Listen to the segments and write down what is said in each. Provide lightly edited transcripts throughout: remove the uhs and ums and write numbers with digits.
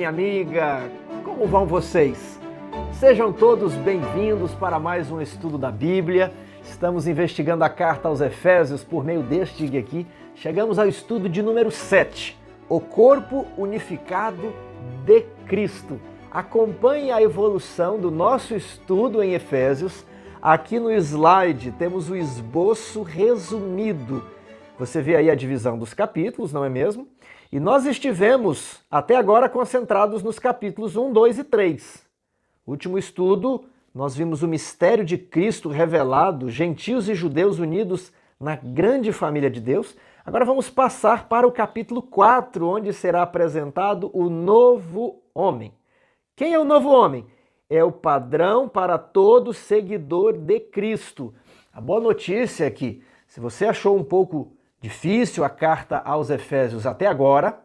minha amiga, como vão vocês? Sejam todos bem-vindos para mais um estudo da Bíblia. Estamos investigando a carta aos Efésios por meio deste guia aqui. Chegamos ao estudo de número 7, o corpo unificado de Cristo. Acompanhe a evolução do nosso estudo em Efésios. Aqui no slide temos o esboço resumido. Você vê aí a divisão dos capítulos, não é mesmo? E nós estivemos até agora concentrados nos capítulos 1, 2 e 3. Último estudo, nós vimos o mistério de Cristo revelado, gentios e judeus unidos na grande família de Deus. Agora vamos passar para o capítulo 4, onde será apresentado o novo homem. Quem é o novo homem? É o padrão para todo seguidor de Cristo. A boa notícia é que, se você achou um pouco difícil a carta aos Efésios até agora,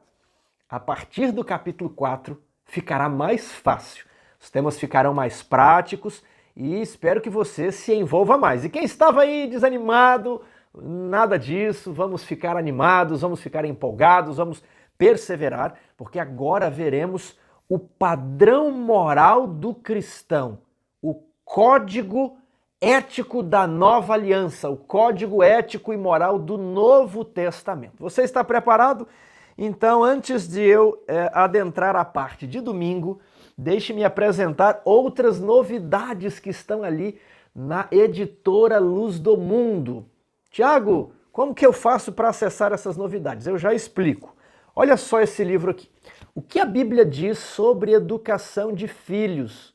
a partir do capítulo 4 ficará mais fácil. Os temas ficarão mais práticos e espero que você se envolva mais. E quem estava aí desanimado, nada disso, vamos ficar animados, vamos ficar empolgados, vamos perseverar, porque agora veremos o padrão moral do cristão, o código ético da nova aliança, o código ético e moral do Novo Testamento. Você está preparado? Então, antes de eu adentrar a parte de domingo, deixe-me apresentar outras novidades que estão ali na editora Luz do Mundo. Tiago, como que eu faço para acessar essas novidades? Eu já explico. Olha só esse livro aqui. O que a Bíblia diz sobre educação de filhos?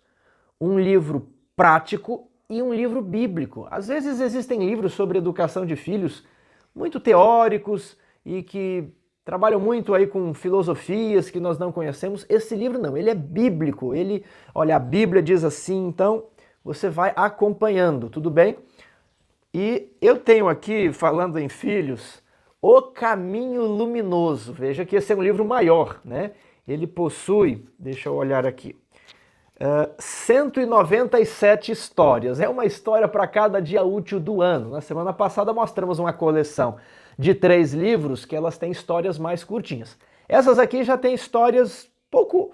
Um livro prático e um livro bíblico. Às vezes existem livros sobre educação de filhos muito teóricos e que trabalham muito aí com filosofias que nós não conhecemos. Esse livro não, ele é bíblico. Olha, a Bíblia diz assim, então você vai acompanhando, tudo bem? E eu tenho aqui, falando em filhos, O Caminho Luminoso. Veja que esse é um livro maior, né? Ele possui, deixa eu olhar aqui, 197 histórias. É uma história para cada dia útil do ano. Na semana passada mostramos uma coleção de 3 livros que elas têm histórias mais curtinhas. Essas aqui já têm histórias pouco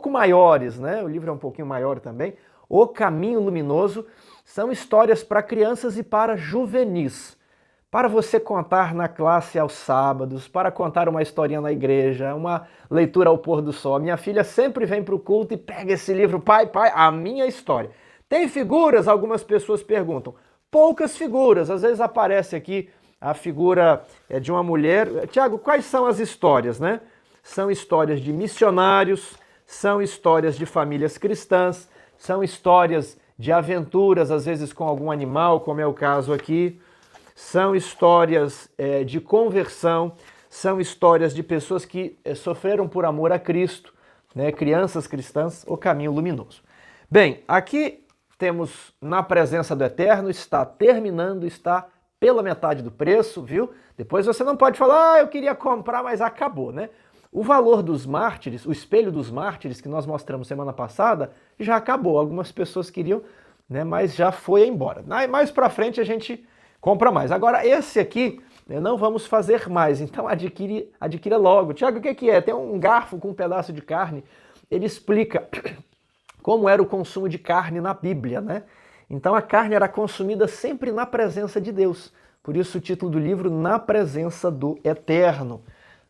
maiores, né? O livro é um pouquinho maior também. O Caminho Luminoso são histórias para crianças e para juvenis. Para você contar na classe aos sábados, para contar uma historinha na igreja, uma leitura ao pôr do sol. Minha filha sempre vem para o culto e pega esse livro, pai, a minha história. Tem figuras? Algumas pessoas perguntam. Poucas figuras, às vezes aparece aqui a figura de uma mulher. Tiago, quais são as histórias, né? São histórias de missionários, são histórias de famílias cristãs, são histórias de aventuras, às vezes com algum animal, como é o caso aqui. São histórias de conversão, são histórias de pessoas que sofreram por amor a Cristo, né? Crianças cristãs, O Caminho Luminoso. Bem, aqui temos Na Presença do Eterno, está terminando, está pela metade do preço, viu? Depois você não pode falar, eu queria comprar, mas acabou, né? O Valor dos Mártires, o Espelho dos Mártires, que nós mostramos semana passada, já acabou. Algumas pessoas queriam, né? Mas já foi embora. Mais pra frente a gente compra mais. Agora, esse aqui, não vamos fazer mais, então adquira logo. Tiago, o que é? Tem um garfo com um pedaço de carne. Ele explica como era o consumo de carne na Bíblia, né? Então a carne era consumida sempre na presença de Deus. Por isso o título do livro, Na Presença do Eterno,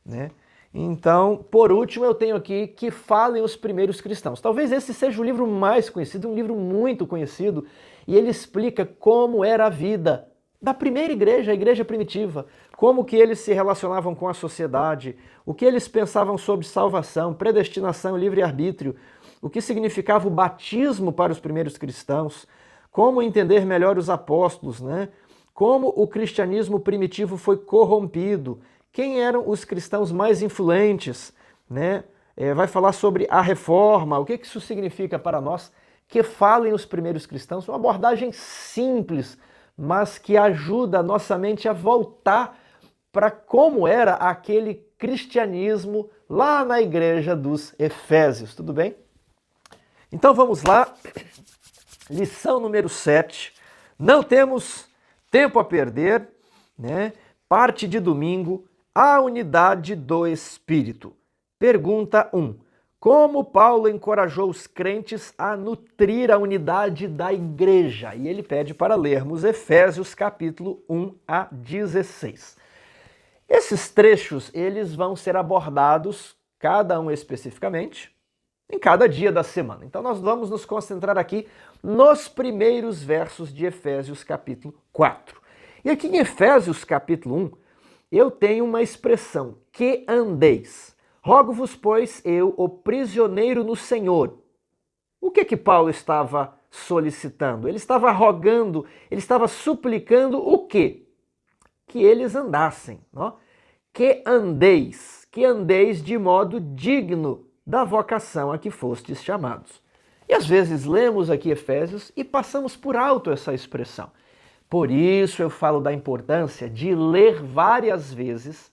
né? Então, por último, eu tenho aqui Que Falem os Primeiros Cristãos. Talvez esse seja o livro mais conhecido, um livro muito conhecido, e ele explica como era a vida da primeira igreja, a igreja primitiva, como que eles se relacionavam com a sociedade, o que eles pensavam sobre salvação, predestinação, livre-arbítrio, o que significava o batismo para os primeiros cristãos, como entender melhor os apóstolos, né? Como o cristianismo primitivo foi corrompido, quem eram os cristãos mais influentes, né? Vai falar sobre a reforma, o que isso significa para nós, que falem os primeiros cristãos, uma abordagem simples, mas que ajuda a nossa mente a voltar para como era aquele cristianismo lá na igreja dos Efésios, tudo bem? Então vamos lá, lição número 7, não temos tempo a perder, né? Parte de domingo, a unidade do Espírito. Pergunta 1. como Paulo encorajou os crentes a nutrir a unidade da igreja. E ele pede para lermos Efésios capítulo 1 a 16. Esses trechos, eles vão ser abordados, cada um especificamente, em cada dia da semana. Então nós vamos nos concentrar aqui nos primeiros versos de Efésios capítulo 4. E aqui em Efésios capítulo 1, eu tenho uma expressão, que andeis. Rogo-vos, pois, eu, o prisioneiro no Senhor. O que Paulo estava solicitando? Ele estava rogando, ele estava suplicando o quê? Que eles andassem, não? Que andeis de modo digno da vocação a que fostes chamados. E às vezes lemos aqui Efésios e passamos por alto essa expressão. Por isso eu falo da importância de ler várias vezes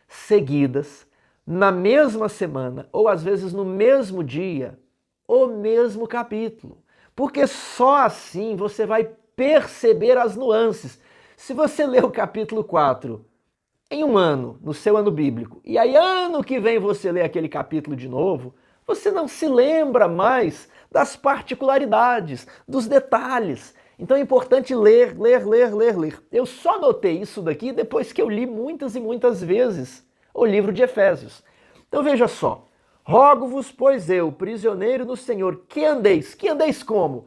seguidas, na mesma semana, ou às vezes no mesmo dia, o mesmo capítulo. Porque só assim você vai perceber as nuances. Se você ler o capítulo 4 em um ano, no seu ano bíblico, e aí ano que vem você lê aquele capítulo de novo, você não se lembra mais das particularidades, dos detalhes. Então é importante ler. Eu só notei isso daqui depois que eu li muitas e muitas vezes o livro de Efésios. Então veja só, rogo-vos, pois eu, prisioneiro no Senhor, que andeis como?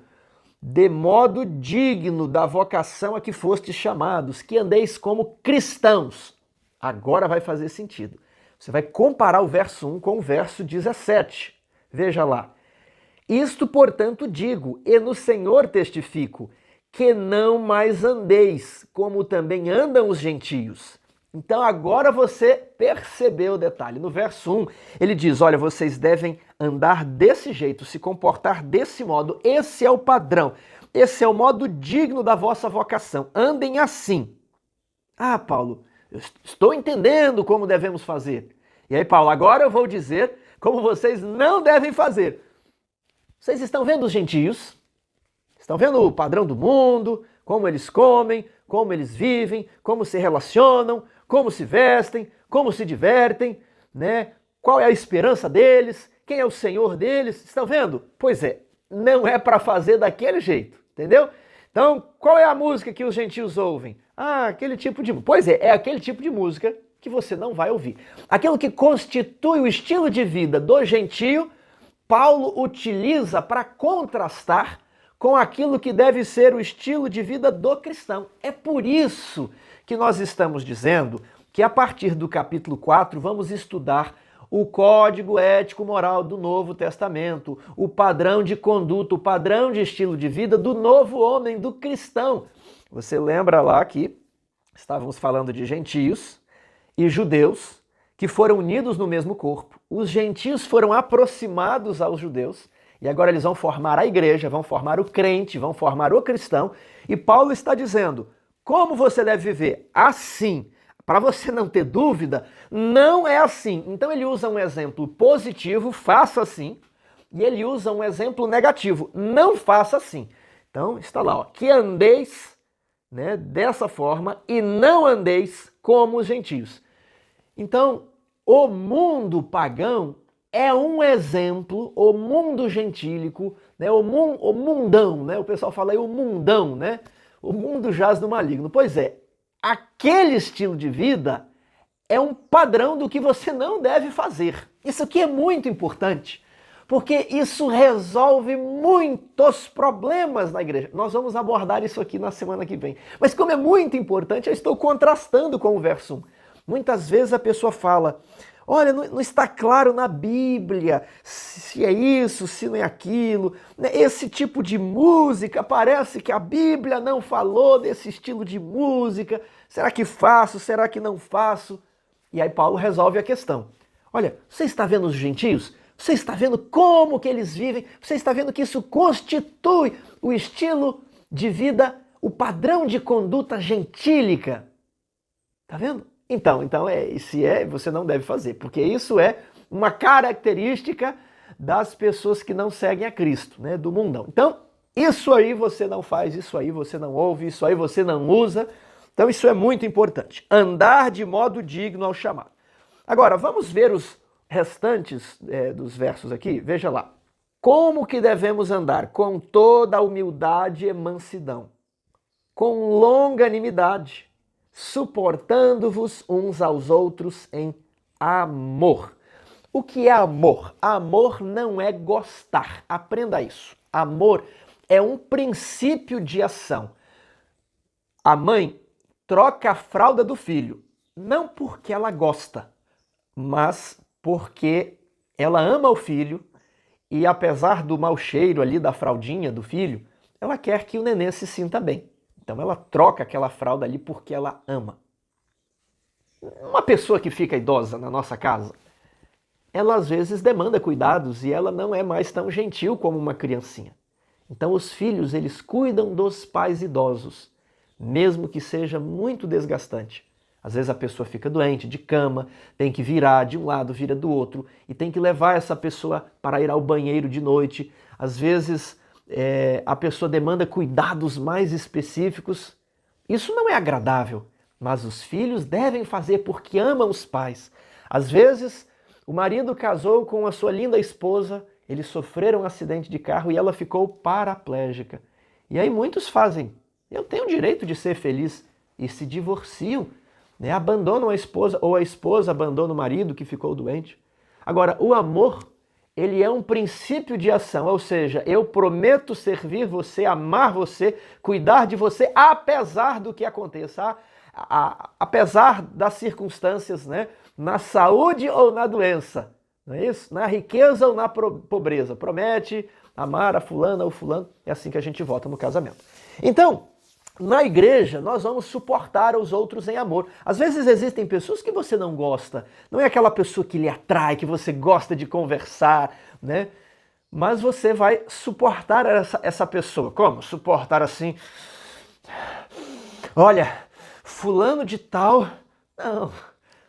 De modo digno da vocação a que fostes chamados, que andeis como cristãos. Agora vai fazer sentido. Você vai comparar o verso 1 com o verso 17. Veja lá. Isto, portanto, digo, e no Senhor testifico, que não mais andeis, como também andam os gentios. Então agora você percebeu o detalhe. No verso 1, ele diz, olha, vocês devem andar desse jeito, se comportar desse modo. Esse é o padrão. Esse é o modo digno da vossa vocação. Andem assim. Ah, Paulo, eu estou entendendo como devemos fazer. E aí, Paulo, agora eu vou dizer como vocês não devem fazer. Vocês estão vendo os gentios? Estão vendo o padrão do mundo, como eles comem, como eles vivem, como se relacionam, como se vestem, como se divertem, né? Qual é a esperança deles, quem é o Senhor deles, estão vendo? Pois é, não é para fazer daquele jeito, entendeu? Então, qual é a música que os gentios ouvem? Ah, aquele tipo de... Pois é aquele tipo de música que você não vai ouvir. Aquilo que constitui o estilo de vida do gentio, Paulo utiliza para contrastar com aquilo que deve ser o estilo de vida do cristão. É por isso que nós estamos dizendo que a partir do capítulo 4 vamos estudar o código ético-moral do Novo Testamento, o padrão de conduta, o padrão de estilo de vida do novo homem, do cristão. Você lembra lá que estávamos falando de gentios e judeus que foram unidos no mesmo corpo. Os gentios foram aproximados aos judeus e agora eles vão formar a igreja, vão formar o crente, vão formar o cristão. E Paulo está dizendo, como você deve viver? Assim. Para você não ter dúvida, não é assim. Então ele usa um exemplo positivo, faça assim, e ele usa um exemplo negativo, não faça assim. Então está lá, ó, que andeis, né, dessa forma e não andeis como os gentios. Então, o mundo pagão é um exemplo, o mundo gentílico, né, o mundão, né, o pessoal fala aí o mundão, né, o mundo jaz no maligno. Pois é, aquele estilo de vida é um padrão do que você não deve fazer. Isso aqui é muito importante, porque isso resolve muitos problemas na igreja. Nós vamos abordar isso aqui na semana que vem. Mas como é muito importante, eu estou contrastando com o verso 1. Muitas vezes a pessoa fala, olha, não está claro na Bíblia se é isso, se não é aquilo. Esse tipo de música, parece que a Bíblia não falou desse estilo de música. Será que faço? Será que não faço? E aí Paulo resolve a questão. Olha, você está vendo os gentios? Você está vendo como que eles vivem? Você está vendo que isso constitui o estilo de vida, o padrão de conduta gentílica? Está vendo? Então você não deve fazer, porque isso é uma característica das pessoas que não seguem a Cristo, né, do mundão. Então, isso aí você não faz, isso aí você não ouve, isso aí você não usa. Então, isso é muito importante. Andar de modo digno ao chamado. Agora, vamos ver os restantes dos versos aqui, veja lá. Como que devemos andar? Com toda a humildade e mansidão, com longanimidade, suportando-vos uns aos outros em amor. O que é amor? Amor não é gostar. Aprenda isso. Amor é um princípio de ação. A mãe troca a fralda do filho, não porque ela gosta, mas porque ela ama o filho e, apesar do mau cheiro ali da fraldinha do filho, ela quer que o neném se sinta bem. Então ela troca aquela fralda ali porque ela ama. Uma pessoa que fica idosa na nossa casa, ela às vezes demanda cuidados e ela não é mais tão gentil como uma criancinha. Então os filhos, eles cuidam dos pais idosos, mesmo que seja muito desgastante. Às vezes a pessoa fica doente, de cama, tem que virar de um lado, vira do outro, e tem que levar essa pessoa para ir ao banheiro de noite. Às vezes a pessoa demanda cuidados mais específicos. Isso não é agradável, mas os filhos devem fazer porque amam os pais. Às vezes o marido casou com a sua linda esposa, eles sofreram um acidente de carro e ela ficou paraplégica. E aí muitos fazem, eu tenho o direito de ser feliz, e se divorciam, né? Abandonam a esposa, ou a esposa abandona o marido que ficou doente. Agora, o amor, ele é um princípio de ação, ou seja, eu prometo servir você, amar você, cuidar de você, apesar do que aconteça, apesar das circunstâncias, né? Na saúde ou na doença, não é isso? Na riqueza ou na pobreza. Promete amar a fulana ou fulano, é assim que a gente vota no casamento. Então, na igreja, nós vamos suportar os outros em amor. Às vezes existem pessoas que você não gosta, não é aquela pessoa que lhe atrai, que você gosta de conversar, né? Mas você vai suportar essa pessoa. Como? Suportar assim? Olha, fulano de tal... Não,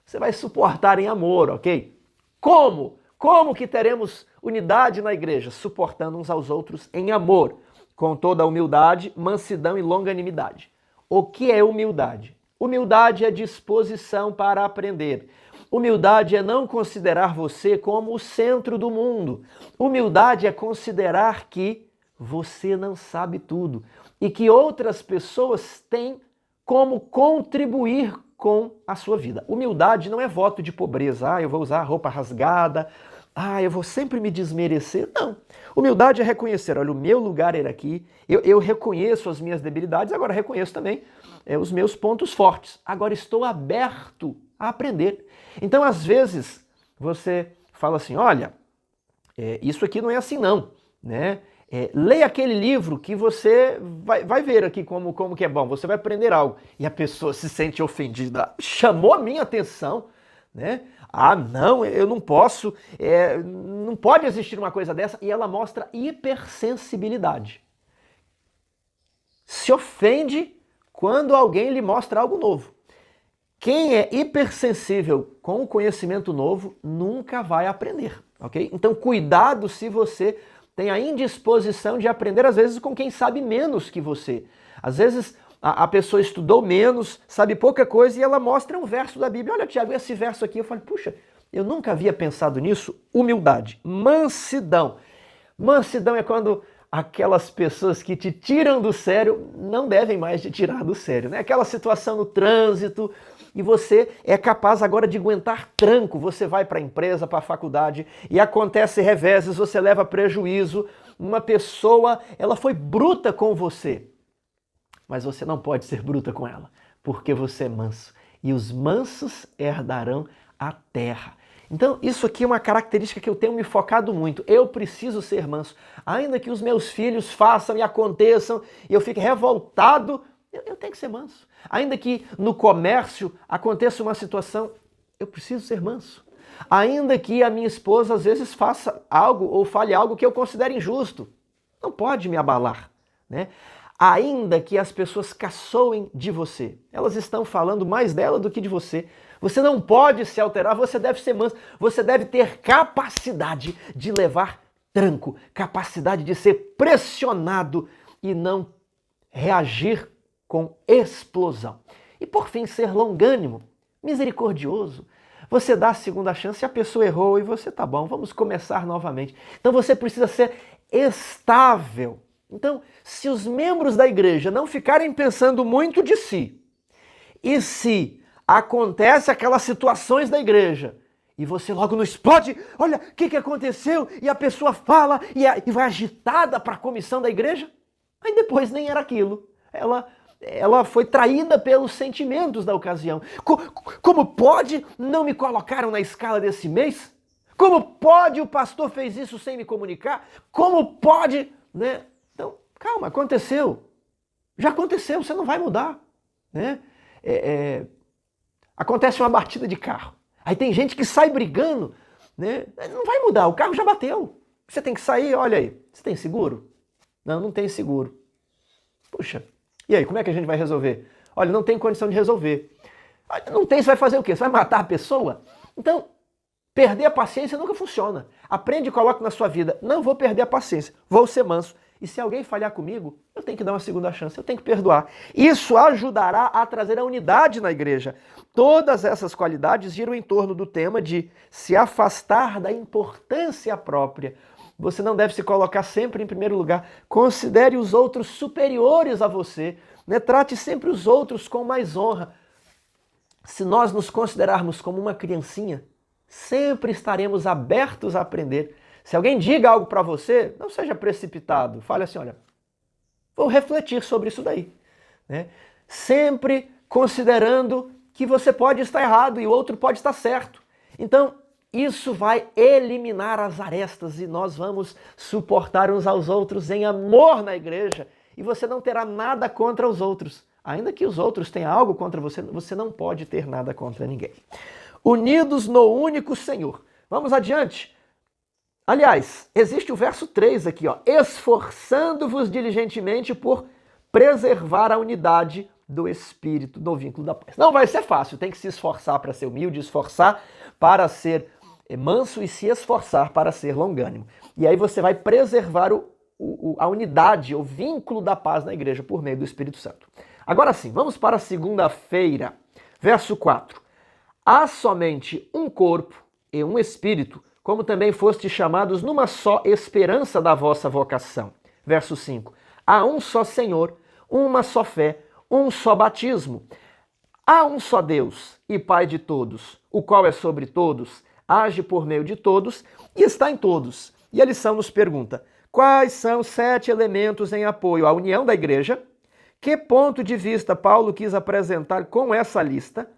você vai suportar em amor, ok? Como? Como que teremos unidade na igreja? Suportando uns aos outros em amor, com toda a humildade, mansidão e longanimidade. O que é humildade? Humildade é disposição para aprender. Humildade é não considerar você como o centro do mundo. Humildade é considerar que você não sabe tudo e que outras pessoas têm como contribuir com a sua vida. Humildade não é voto de pobreza. Eu vou usar roupa rasgada. Eu vou sempre me desmerecer. Não. Humildade é reconhecer, olha, o meu lugar era aqui, eu reconheço as minhas debilidades, agora reconheço também os meus pontos fortes. Agora estou aberto a aprender. Então, às vezes, você fala assim, olha, isso aqui não é assim não, né? Leia aquele livro que você vai ver aqui como que é bom, você vai aprender algo. E a pessoa se sente ofendida, chamou a minha atenção, né? Não, eu não posso, não pode existir uma coisa dessa, e ela mostra hipersensibilidade. Se ofende quando alguém lhe mostra algo novo. Quem é hipersensível com o conhecimento novo nunca vai aprender, ok? Então cuidado se você tem a indisposição de aprender, às vezes, com quem sabe menos que você. Às vezes a pessoa estudou menos, sabe pouca coisa, e ela mostra um verso da Bíblia. Olha, Tiago, esse verso aqui, eu falo, puxa, eu nunca havia pensado nisso. Humildade, mansidão. Mansidão é quando aquelas pessoas que te tiram do sério não devem mais te tirar do sério, né? Aquela situação no trânsito e você é capaz agora de aguentar tranco. Você vai para a empresa, para a faculdade e acontece reveses, você leva prejuízo. Uma pessoa, ela foi bruta com você. Mas você não pode ser bruta com ela, porque você é manso. E os mansos herdarão a terra. Então, isso aqui é uma característica que eu tenho me focado muito. Eu preciso ser manso. Ainda que os meus filhos façam e aconteçam, e eu fique revoltado, eu tenho que ser manso. Ainda que no comércio aconteça uma situação, eu preciso ser manso. Ainda que a minha esposa às vezes faça algo ou fale algo que eu considere injusto, não pode me abalar, né? Ainda que as pessoas caçoem de você, elas estão falando mais dela do que de você. Você não pode se alterar, você deve ser manso, você deve ter capacidade de levar tranco, capacidade de ser pressionado e não reagir com explosão. E por fim, ser longânimo, misericordioso. Você dá a segunda chance e a pessoa errou e você tá bom, vamos começar novamente. Então você precisa ser estável. Então, se os membros da igreja não ficarem pensando muito de si, e se acontece aquelas situações da igreja, e você logo não explode, olha, o que aconteceu? E a pessoa fala e vai agitada para a comissão da igreja, aí depois nem era aquilo. Ela foi traída pelos sentimentos da ocasião. Como pode não me colocaram na escala desse mês? Como pode o pastor fez isso sem me comunicar? Como pode, né? Então, calma, aconteceu. Já aconteceu, você não vai mudar, né? Acontece uma batida de carro. Aí tem gente que sai brigando, né? Não vai mudar, o carro já bateu. Você tem que sair, olha aí. Você tem seguro? Não, não tem seguro. Puxa, e aí, como é que a gente vai resolver? Olha, não tem condição de resolver. Não tem, você vai fazer o quê? Você vai matar a pessoa? Então, perder a paciência nunca funciona. Aprende e coloca na sua vida. Não vou perder a paciência, vou ser manso. E se alguém falhar comigo, eu tenho que dar uma segunda chance, eu tenho que perdoar. Isso ajudará a trazer a unidade na igreja. Todas essas qualidades giram em torno do tema de se afastar da importância própria. Você não deve se colocar sempre em primeiro lugar. Considere os outros superiores a você, né? Trate sempre os outros com mais honra. Se nós nos considerarmos como uma criancinha, sempre estaremos abertos a aprender. Se alguém diga algo para você, não seja precipitado. Fale assim, olha, vou refletir sobre isso daí, né? Sempre considerando que você pode estar errado e o outro pode estar certo. Então, isso vai eliminar as arestas e nós vamos suportar uns aos outros em amor na igreja e você não terá nada contra os outros. Ainda que os outros tenham algo contra você, você não pode ter nada contra ninguém. Unidos no único Senhor. Vamos adiante. Aliás, existe o verso 3 aqui, ó. Esforçando-vos diligentemente por preservar a unidade do Espírito, do vínculo da paz. Não vai ser fácil, tem que se esforçar para ser humilde, esforçar para ser manso e se esforçar para ser longânimo. E aí você vai preservar a unidade, o vínculo da paz na igreja por meio do Espírito Santo. Agora sim, vamos para a segunda-feira, verso 4. Há somente um corpo e um espírito, como também fostes chamados numa só esperança da vossa vocação. Verso 5. Há um só Senhor, uma só fé, um só batismo. Há um só Deus e Pai de todos, o qual é sobre todos, age por meio de todos e está em todos. E a lição nos pergunta, quais são os 7 elementos em apoio à união da igreja? Que ponto de vista Paulo quis apresentar com essa lista?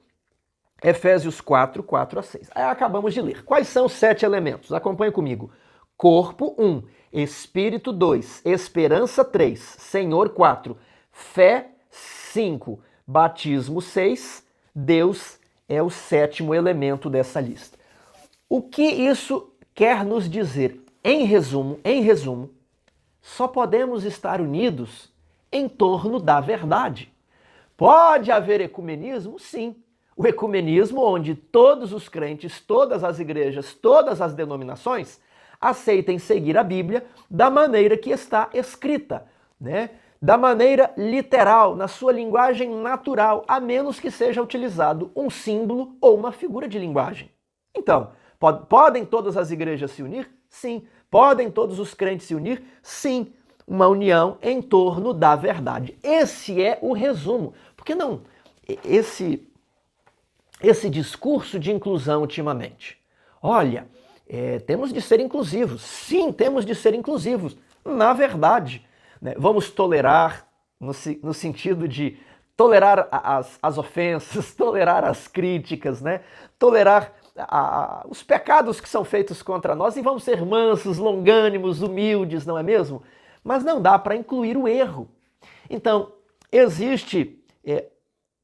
Efésios 4, 4 a 6. Aí acabamos de ler. Quais são os 7 elementos? Acompanhe comigo. Corpo 1, Espírito 2, Esperança 3, Senhor 4, Fé 5, Batismo 6, Deus é o 7º elemento dessa lista. O que isso quer nos dizer? Em resumo, só podemos estar unidos em torno da verdade. Pode haver ecumenismo? Sim. O ecumenismo onde todos os crentes, todas as igrejas, todas as denominações aceitem seguir a Bíblia da maneira que está escrita, né? Da maneira literal, na sua linguagem natural, a menos que seja utilizado um símbolo ou uma figura de linguagem. Então, podem todas as igrejas se unir? Sim. Podem todos os crentes se unir? Sim. Uma união em torno da verdade. Esse é o resumo. Por que não esse discurso de inclusão ultimamente? Olha, temos de ser inclusivos. Sim, temos de ser inclusivos. Na verdade, né, vamos tolerar, no sentido de tolerar as ofensas, tolerar as críticas, né? Tolerar os pecados que são feitos contra nós e vamos ser mansos, longânimos, humildes, não é mesmo? Mas não dá para incluir o erro. Então, existe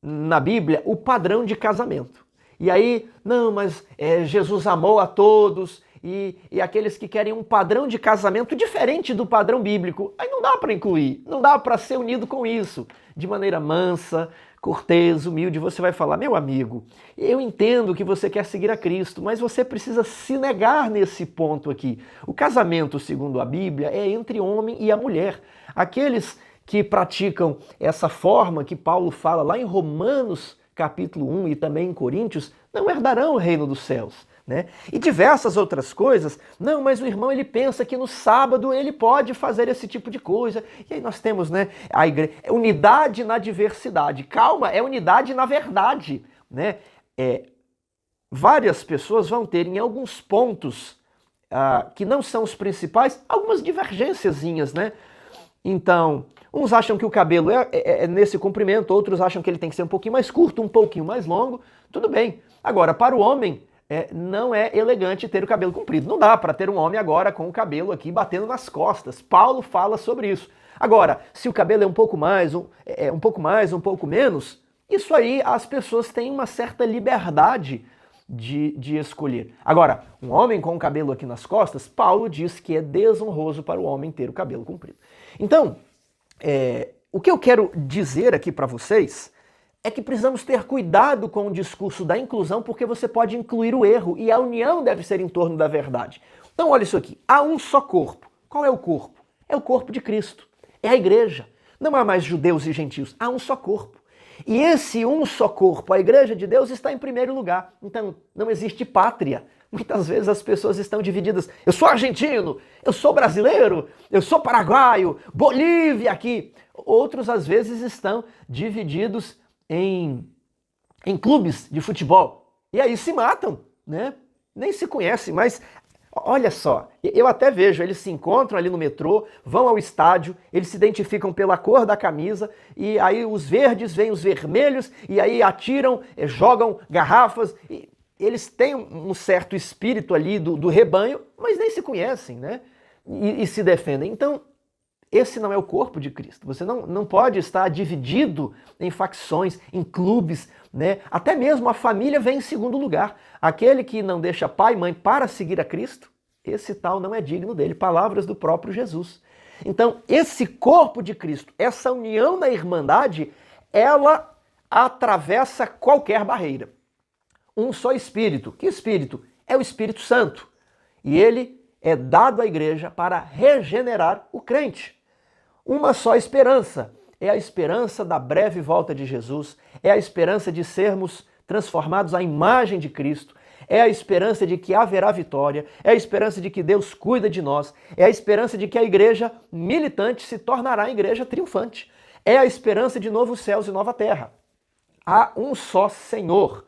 na Bíblia o padrão de casamento. E aí, não, mas Jesus amou a todos e aqueles que querem um padrão de casamento diferente do padrão bíblico, aí não dá para incluir, não dá para ser unido com isso. De maneira mansa, cortês, humilde, você vai falar, meu amigo, eu entendo que você quer seguir a Cristo, mas você precisa se negar nesse ponto aqui. O casamento, segundo a Bíblia, é entre o homem e a mulher. Aqueles que praticam essa forma que Paulo fala lá em Romanos capítulo 1 e também em Coríntios, não herdarão o reino dos céus. Né? E diversas outras coisas. Não, mas o irmão ele pensa que no sábado ele pode fazer esse tipo de coisa. E aí nós temos, né, a igreja, unidade na diversidade. Calma, é unidade na verdade. Né? Várias pessoas vão ter em alguns pontos que não são os principais, algumas divergênciazinhas, né? Então, uns acham que o cabelo é nesse comprimento, outros acham que ele tem que ser um pouquinho mais curto, um pouquinho mais longo. Tudo bem. Agora, para o homem, não é elegante ter o cabelo comprido. Não dá para ter um homem agora com o cabelo aqui batendo nas costas. Paulo fala sobre isso. Agora, se o cabelo é um pouco mais, um pouco menos, isso aí as pessoas têm uma certa liberdade de escolher. Agora, um homem com o cabelo aqui nas costas, Paulo diz que é desonroso para o homem ter o cabelo comprido. Então, o que eu quero dizer aqui para vocês é que precisamos ter cuidado com o discurso da inclusão, porque você pode incluir o erro e a união deve ser em torno da verdade. Então olha isso aqui, há um só corpo. Qual é o corpo? É o corpo de Cristo, é a igreja. Não há mais judeus e gentios, há um só corpo. E esse um só corpo, a igreja de Deus, está em primeiro lugar. Então não existe pátria. Muitas vezes as pessoas estão divididas. Eu sou argentino, eu sou brasileiro, eu sou paraguaio, Bolívia aqui. Outros às vezes estão divididos em clubes de futebol. E aí se matam, né? Nem se conhecem, mas olha só, eu até vejo, eles se encontram ali no metrô, vão ao estádio, eles se identificam pela cor da camisa, e aí os verdes veem os vermelhos, e aí atiram, jogam garrafas, e eles têm um certo espírito ali do rebanho, mas nem se conhecem, né? E se defendem. Então, esse não é o corpo de Cristo. Você não pode estar dividido em facções, em clubes, né? Até mesmo a família vem em segundo lugar. Aquele que não deixa pai e mãe para seguir a Cristo, esse tal não é digno dele. Palavras do próprio Jesus. Então, esse corpo de Cristo, essa união da irmandade, ela atravessa qualquer barreira. Um só Espírito. Que Espírito? É o Espírito Santo. E ele é dado à igreja para regenerar o crente. Uma só esperança, é a esperança da breve volta de Jesus, é a esperança de sermos transformados à imagem de Cristo, é a esperança de que haverá vitória, é a esperança de que Deus cuida de nós, é a esperança de que a igreja militante se tornará a igreja triunfante, é a esperança de novos céus e nova terra. Há um só Senhor,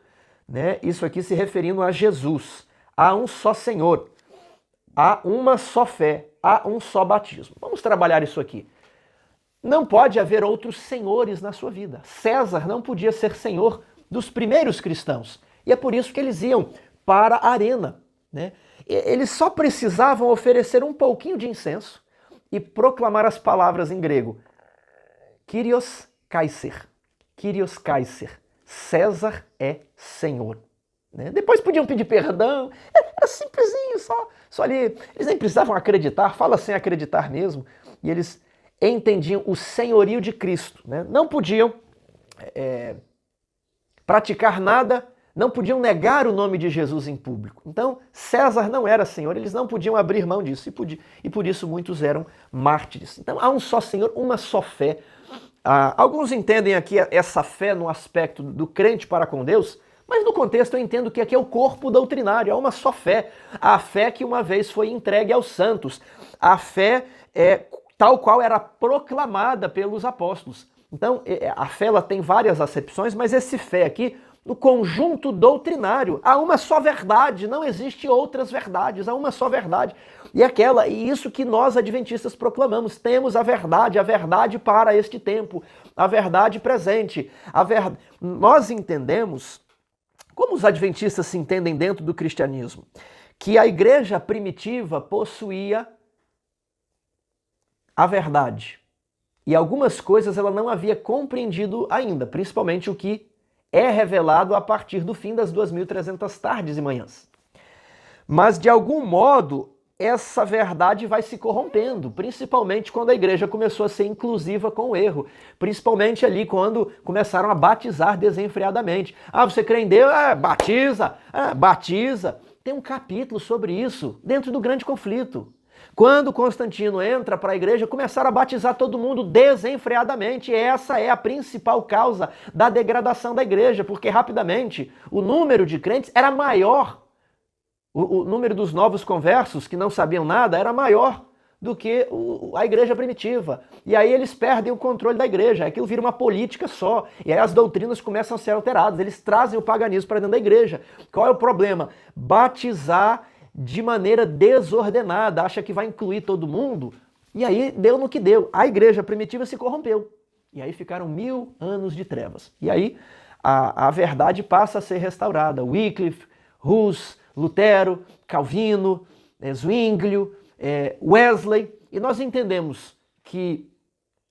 né? Isso aqui se referindo a Jesus. Há um só Senhor, há uma só fé, há um só batismo. Vamos trabalhar isso aqui. Não pode haver outros senhores na sua vida. César não podia ser senhor dos primeiros cristãos. E é por isso que eles iam para a arena, né? Eles só precisavam oferecer um pouquinho de incenso e proclamar as palavras em grego. Kyrios Kaiser. Kyrios Kaiser. César é senhor. Né? Depois podiam pedir perdão. Era simplesinho, só ali. Eles nem precisavam acreditar. Fala sem acreditar mesmo. E eles entendiam o senhorio de Cristo, né? Não podiam praticar nada, não podiam negar o nome de Jesus em público. Então, César não era Senhor, eles não podiam abrir mão disso, e por isso muitos eram mártires. Então, há um só Senhor, uma só fé. Alguns entendem aqui essa fé no aspecto do crente para com Deus, mas no contexto eu entendo que aqui é o corpo doutrinário, há uma só fé. A fé que uma vez foi entregue aos santos. A fé tal qual era proclamada pelos apóstolos. Então, a fé ela tem várias acepções, mas esse fé aqui, no conjunto doutrinário, há uma só verdade, não existe outras verdades, há uma só verdade. E isso que nós adventistas proclamamos, temos a verdade para este tempo, a verdade presente. Nós entendemos, como os adventistas se entendem dentro do cristianismo, que a igreja primitiva possuía a verdade. E algumas coisas ela não havia compreendido ainda, principalmente o que é revelado a partir do fim das 2.300 tardes e manhãs. Mas, de algum modo, essa verdade vai se corrompendo, principalmente quando a igreja começou a ser inclusiva com o erro, principalmente ali quando começaram a batizar desenfreadamente. Você crê em Deus? Batiza! Batiza! Tem um capítulo sobre isso dentro do grande conflito. Quando Constantino entra para a igreja, começaram a batizar todo mundo desenfreadamente. E essa é a principal causa da degradação da igreja, porque rapidamente o número de crentes era maior, o número dos novos conversos que não sabiam nada era maior do que a igreja primitiva. E aí eles perdem o controle da igreja, aquilo vira uma política só, e aí as doutrinas começam a ser alteradas, eles trazem o paganismo para dentro da igreja. Qual é o problema? Batizar de maneira desordenada, acha que vai incluir todo mundo, e aí deu no que deu. A igreja primitiva se corrompeu, e aí ficaram 1000 anos de trevas. E aí a verdade passa a ser restaurada. Wycliffe, Hus, Lutero, Calvino, Zwinglio, Wesley, e nós entendemos que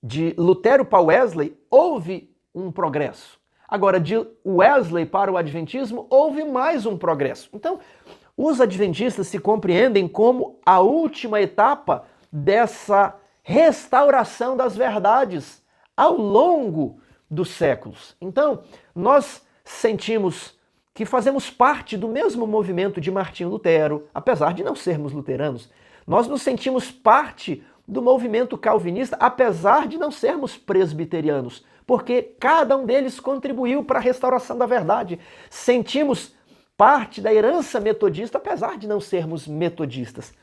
de Lutero para Wesley houve um progresso. Agora, de Wesley para o Adventismo houve mais um progresso. Então, os adventistas se compreendem como a última etapa dessa restauração das verdades ao longo dos séculos. Então, nós sentimos que fazemos parte do mesmo movimento de Martinho Lutero, apesar de não sermos luteranos. Nós nos sentimos parte do movimento calvinista, apesar de não sermos presbiterianos, porque cada um deles contribuiu para a restauração da verdade. Sentimos parte da herança metodista, apesar de não sermos metodistas.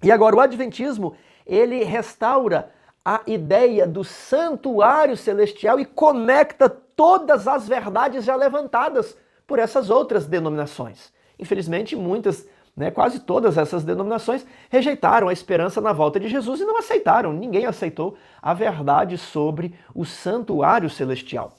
E agora o adventismo, ele restaura a ideia do santuário celestial e conecta todas as verdades já levantadas por essas outras denominações. Infelizmente, muitas, quase todas essas denominações rejeitaram a esperança na volta de Jesus e não aceitaram, ninguém aceitou a verdade sobre o santuário celestial.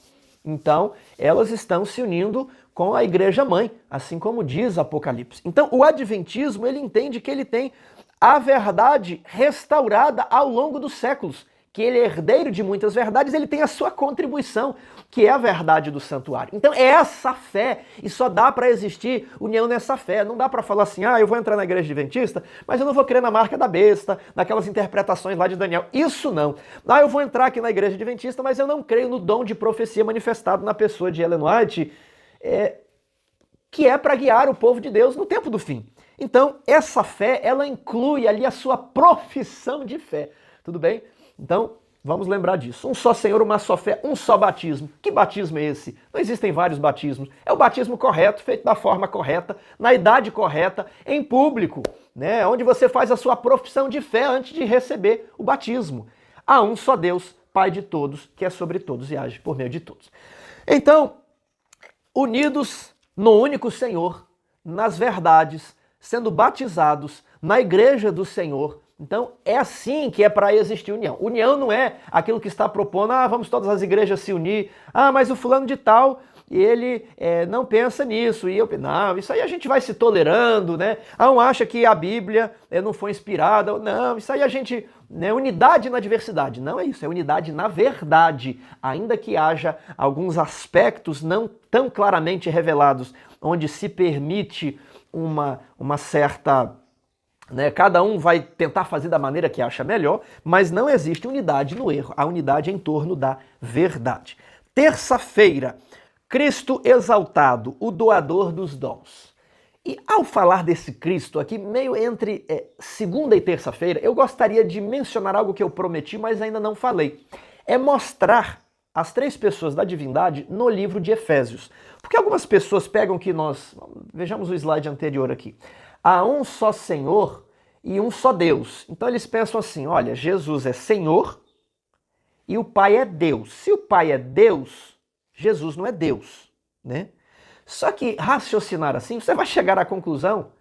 Então, elas estão se unindo com a igreja mãe, assim como diz Apocalipse. Então, o adventismo, ele entende que ele tem a verdade restaurada ao longo dos séculos, que ele é herdeiro de muitas verdades, ele tem a sua contribuição, que é a verdade do santuário. Então, é essa fé, e só dá para existir união nessa fé. Não dá para falar assim, eu vou entrar na igreja adventista, mas eu não vou crer na marca da besta, naquelas interpretações lá de Daniel. Isso não. Eu vou entrar aqui na igreja adventista, mas eu não creio no dom de profecia manifestado na pessoa de Ellen White, que é para guiar o povo de Deus no tempo do fim. Então, essa fé, ela inclui ali a sua profissão de fé. Tudo bem? Então, vamos lembrar disso. Um só Senhor, uma só fé, um só batismo. Que batismo é esse? Não existem vários batismos. É o batismo correto, feito da forma correta, na idade correta, em público, onde você faz a sua profissão de fé antes de receber o batismo. Há um só Deus, Pai de todos, que é sobre todos e age por meio de todos. Então, unidos no único Senhor, nas verdades, sendo batizados na igreja do Senhor. Então, é assim que é para existir união. União não é aquilo que está propondo, vamos todas as igrejas se unir, mas o fulano de tal, ele não pensa nisso, e eu, não, isso aí a gente vai se tolerando, Um acha que a Bíblia não foi inspirada, não, isso aí a gente, unidade na diversidade, não é isso, é unidade na verdade, ainda que haja alguns aspectos não tão claramente revelados, onde se permite uma certa... Cada um vai tentar fazer da maneira que acha melhor, mas não existe unidade no erro, a unidade é em torno da verdade. Terça-feira, Cristo exaltado, o doador dos dons. E ao falar desse Cristo aqui, meio entre segunda e terça-feira, eu gostaria de mencionar algo que eu prometi, mas ainda não falei. É mostrar as três pessoas da divindade no livro de Efésios. Porque algumas pessoas pegam que vejamos o slide anterior aqui. Há um só Senhor e um só Deus. Então eles pensam assim, olha, Jesus é Senhor e o Pai é Deus. Se o Pai é Deus, Jesus não é Deus, Só que raciocinar assim, você vai chegar à conclusão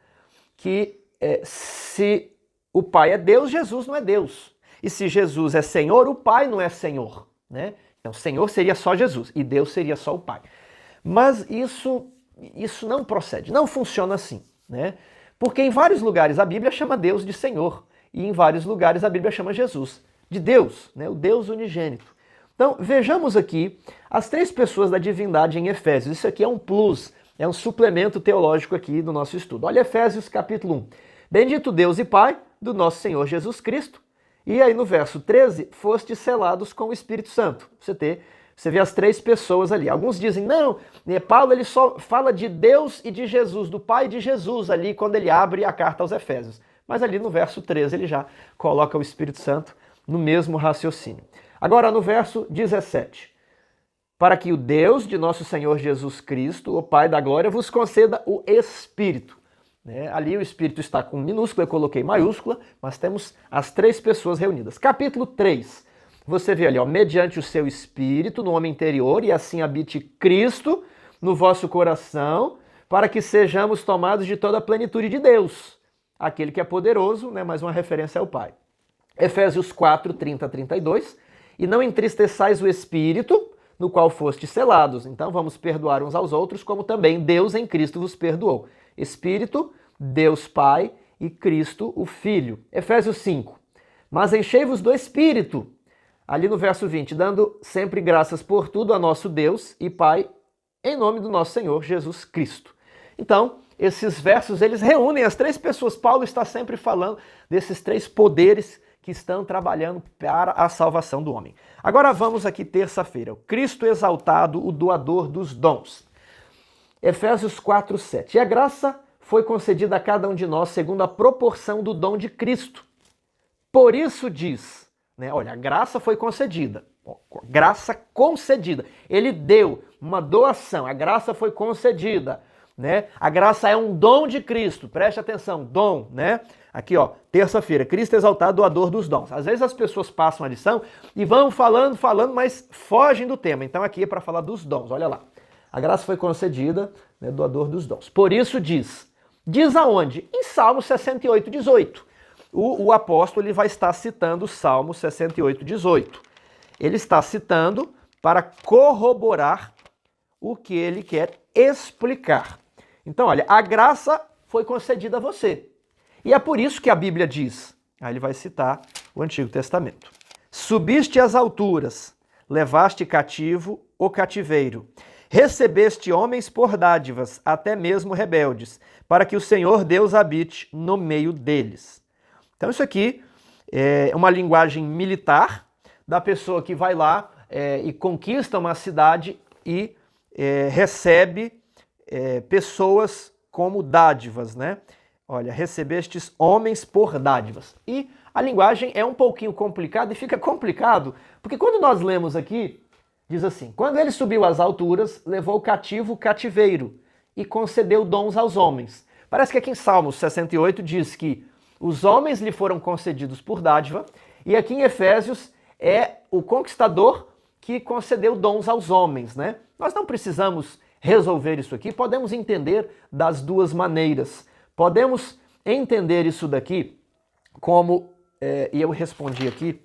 que se o Pai é Deus, Jesus não é Deus. E se Jesus é Senhor, o Pai não é Senhor, Então Senhor seria só Jesus e Deus seria só o Pai. Mas isso não procede, não funciona assim, Porque em vários lugares a Bíblia chama Deus de Senhor e em vários lugares a Bíblia chama Jesus de Deus, o Deus unigênito. Então vejamos aqui as três pessoas da divindade em Efésios. Isso aqui é um plus, é um suplemento teológico aqui do nosso estudo. Olha Efésios capítulo 1. Bendito Deus e Pai do nosso Senhor Jesus Cristo. E aí no verso 13, fostes selados com o Espírito Santo. Você vê as três pessoas ali. Alguns dizem, não, Paulo ele só fala de Deus e de Jesus, do Pai e de Jesus ali, quando ele abre a carta aos Efésios. Mas ali no verso 13 ele já coloca o Espírito Santo no mesmo raciocínio. Agora no verso 17. Para que o Deus de nosso Senhor Jesus Cristo, o Pai da glória, vos conceda o Espírito. Ali o Espírito está com minúscula, eu coloquei maiúscula, mas temos as três pessoas reunidas. Capítulo 3, você vê ali, mediante o seu Espírito no homem interior, e assim habite Cristo no vosso coração, para que sejamos tomados de toda a plenitude de Deus. Aquele que é poderoso, mais uma referência ao Pai. Efésios 4, 30 a 32, e não entristeçais o Espírito, no qual fostes selados. Então vamos perdoar uns aos outros, como também Deus em Cristo vos perdoou. Espírito, Deus Pai e Cristo o Filho. Efésios 5. Mas enchei-vos do Espírito. Ali no verso 20, dando sempre graças por tudo a nosso Deus e Pai, em nome do nosso Senhor Jesus Cristo. Então, esses versos, eles reúnem as três pessoas. Paulo está sempre falando desses três poderes que estão trabalhando para a salvação do homem. Agora vamos aqui terça-feira. O Cristo exaltado, o doador dos dons. Efésios 4, 7. E a graça foi concedida a cada um de nós segundo a proporção do dom de Cristo. Por isso diz, olha, a graça foi concedida. Graça concedida. Ele deu uma doação, a graça foi concedida. A graça é um dom de Cristo, preste atenção, dom, Aqui, terça-feira, Cristo exaltado, doador dos dons. Às vezes as pessoas passam a lição e vão falando, mas fogem do tema. Então aqui é para falar dos dons, olha lá. A graça foi concedida, doador dos dons. Por isso diz aonde? Em Salmo 68, 18. O apóstolo ele vai estar citando o Salmo 68, 18. Ele está citando para corroborar o que ele quer explicar. Então, olha, a graça foi concedida a você. E é por isso que a Bíblia diz, aí ele vai citar o Antigo Testamento. Subiste às alturas, levaste cativo o cativeiro, recebeste homens por dádivas, até mesmo rebeldes, para que o Senhor Deus habite no meio deles. Então isso aqui é uma linguagem militar da pessoa que vai lá e conquista uma cidade e recebe pessoas como dádivas, Olha, recebestes homens por dádivas. E a linguagem é um pouquinho complicada e fica complicado, porque quando nós lemos aqui, diz assim, quando ele subiu às alturas, levou cativo o cativeiro e concedeu dons aos homens. Parece que aqui em Salmos 68 diz que os homens lhe foram concedidos por dádiva, e aqui em Efésios é o conquistador que concedeu dons aos homens, Nós não precisamos resolver isso aqui, podemos entender das duas maneiras. Podemos entender isso daqui como, e eu respondi aqui,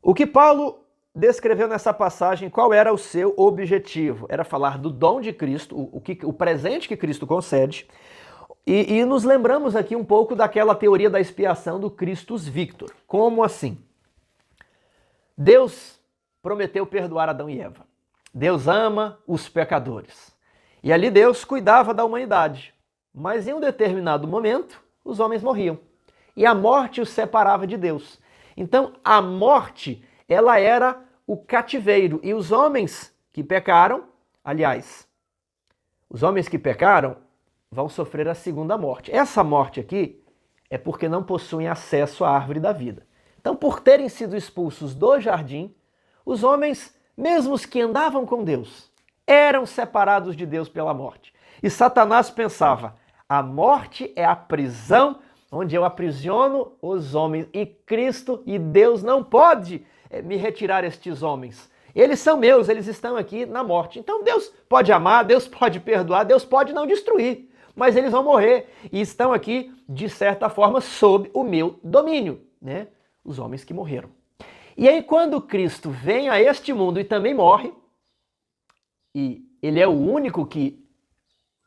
o que Paulo descreveu nessa passagem, qual era o seu objetivo? Era falar do dom de Cristo, o presente que Cristo concede, e nos lembramos aqui um pouco daquela teoria da expiação do Christus Victor. Como assim? Deus prometeu perdoar Adão e Eva. Deus ama os pecadores. E ali Deus cuidava da humanidade. Mas em um determinado momento, os homens morriam. E a morte os separava de Deus. Então, a morte, ela era o cativeiro. E os homens que pecaram, aliás, os homens que pecaram vão sofrer a segunda morte. Essa morte aqui é porque não possuem acesso à árvore da vida. Então, por terem sido expulsos do jardim, os homens, mesmo os que andavam com Deus, eram separados de Deus pela morte. E Satanás pensava, a morte é a prisão onde eu aprisiono os homens, e Cristo e Deus não pode me retirar estes homens. Eles são meus, eles estão aqui na morte. Então Deus pode amar, Deus pode perdoar, Deus pode não destruir, mas eles vão morrer e estão aqui, de certa forma, sob o meu domínio, Os homens que morreram. E aí quando Cristo vem a este mundo e também morre, e ele é o único que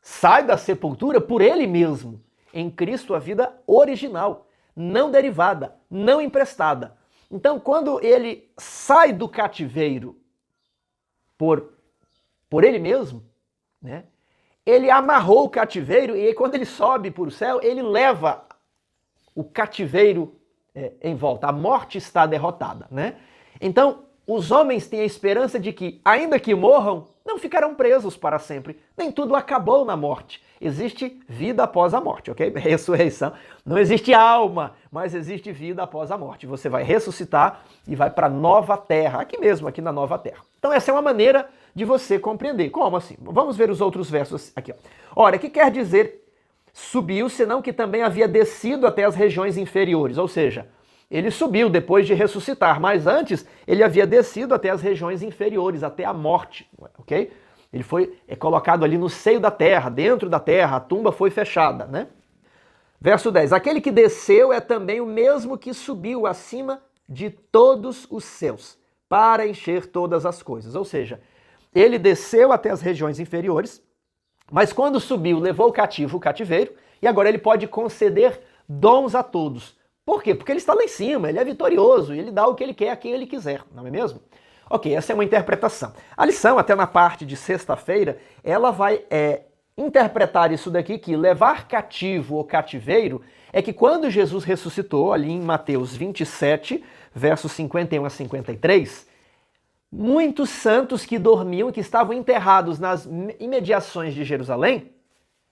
sai da sepultura por ele mesmo. Em Cristo a vida original, não derivada, não emprestada. Então, quando ele sai do cativeiro por ele mesmo, ele amarrou o cativeiro e quando ele sobe para o céu, ele leva o cativeiro em volta. A morte está derrotada, Então, os homens têm a esperança de que, ainda que morram, não ficarão presos para sempre. Nem tudo acabou na morte. Existe vida após a morte, ok? Ressurreição. Não existe alma, mas existe vida após a morte. Você vai ressuscitar e vai para a nova terra, aqui mesmo, aqui na nova terra. Então essa é uma maneira de você compreender. Como assim? Vamos ver os outros versos aqui. Ora, o que quer dizer subiu, senão que também havia descido até as regiões inferiores? Ou seja, ele subiu depois de ressuscitar, mas antes ele havia descido até as regiões inferiores, até a morte, ok? Ele foi colocado ali no seio da terra, dentro da terra, a tumba foi fechada, né? Verso 10, aquele que desceu é também o mesmo que subiu acima de todos os céus, para encher todas as coisas. Ou seja, ele desceu até as regiões inferiores, mas quando subiu, levou o cativo o cativeiro, e agora ele pode conceder dons a todos. Por quê? Porque ele está lá em cima, ele é vitorioso, e ele dá o que ele quer a quem ele quiser, não é mesmo? Ok, essa é uma interpretação. A lição, até na parte de sexta-feira, ela vai interpretar isso daqui, que levar cativo ou cativeiro, é que quando Jesus ressuscitou, ali em Mateus 27, versos 51 a 53, muitos santos que dormiam, que estavam enterrados nas imediações de Jerusalém,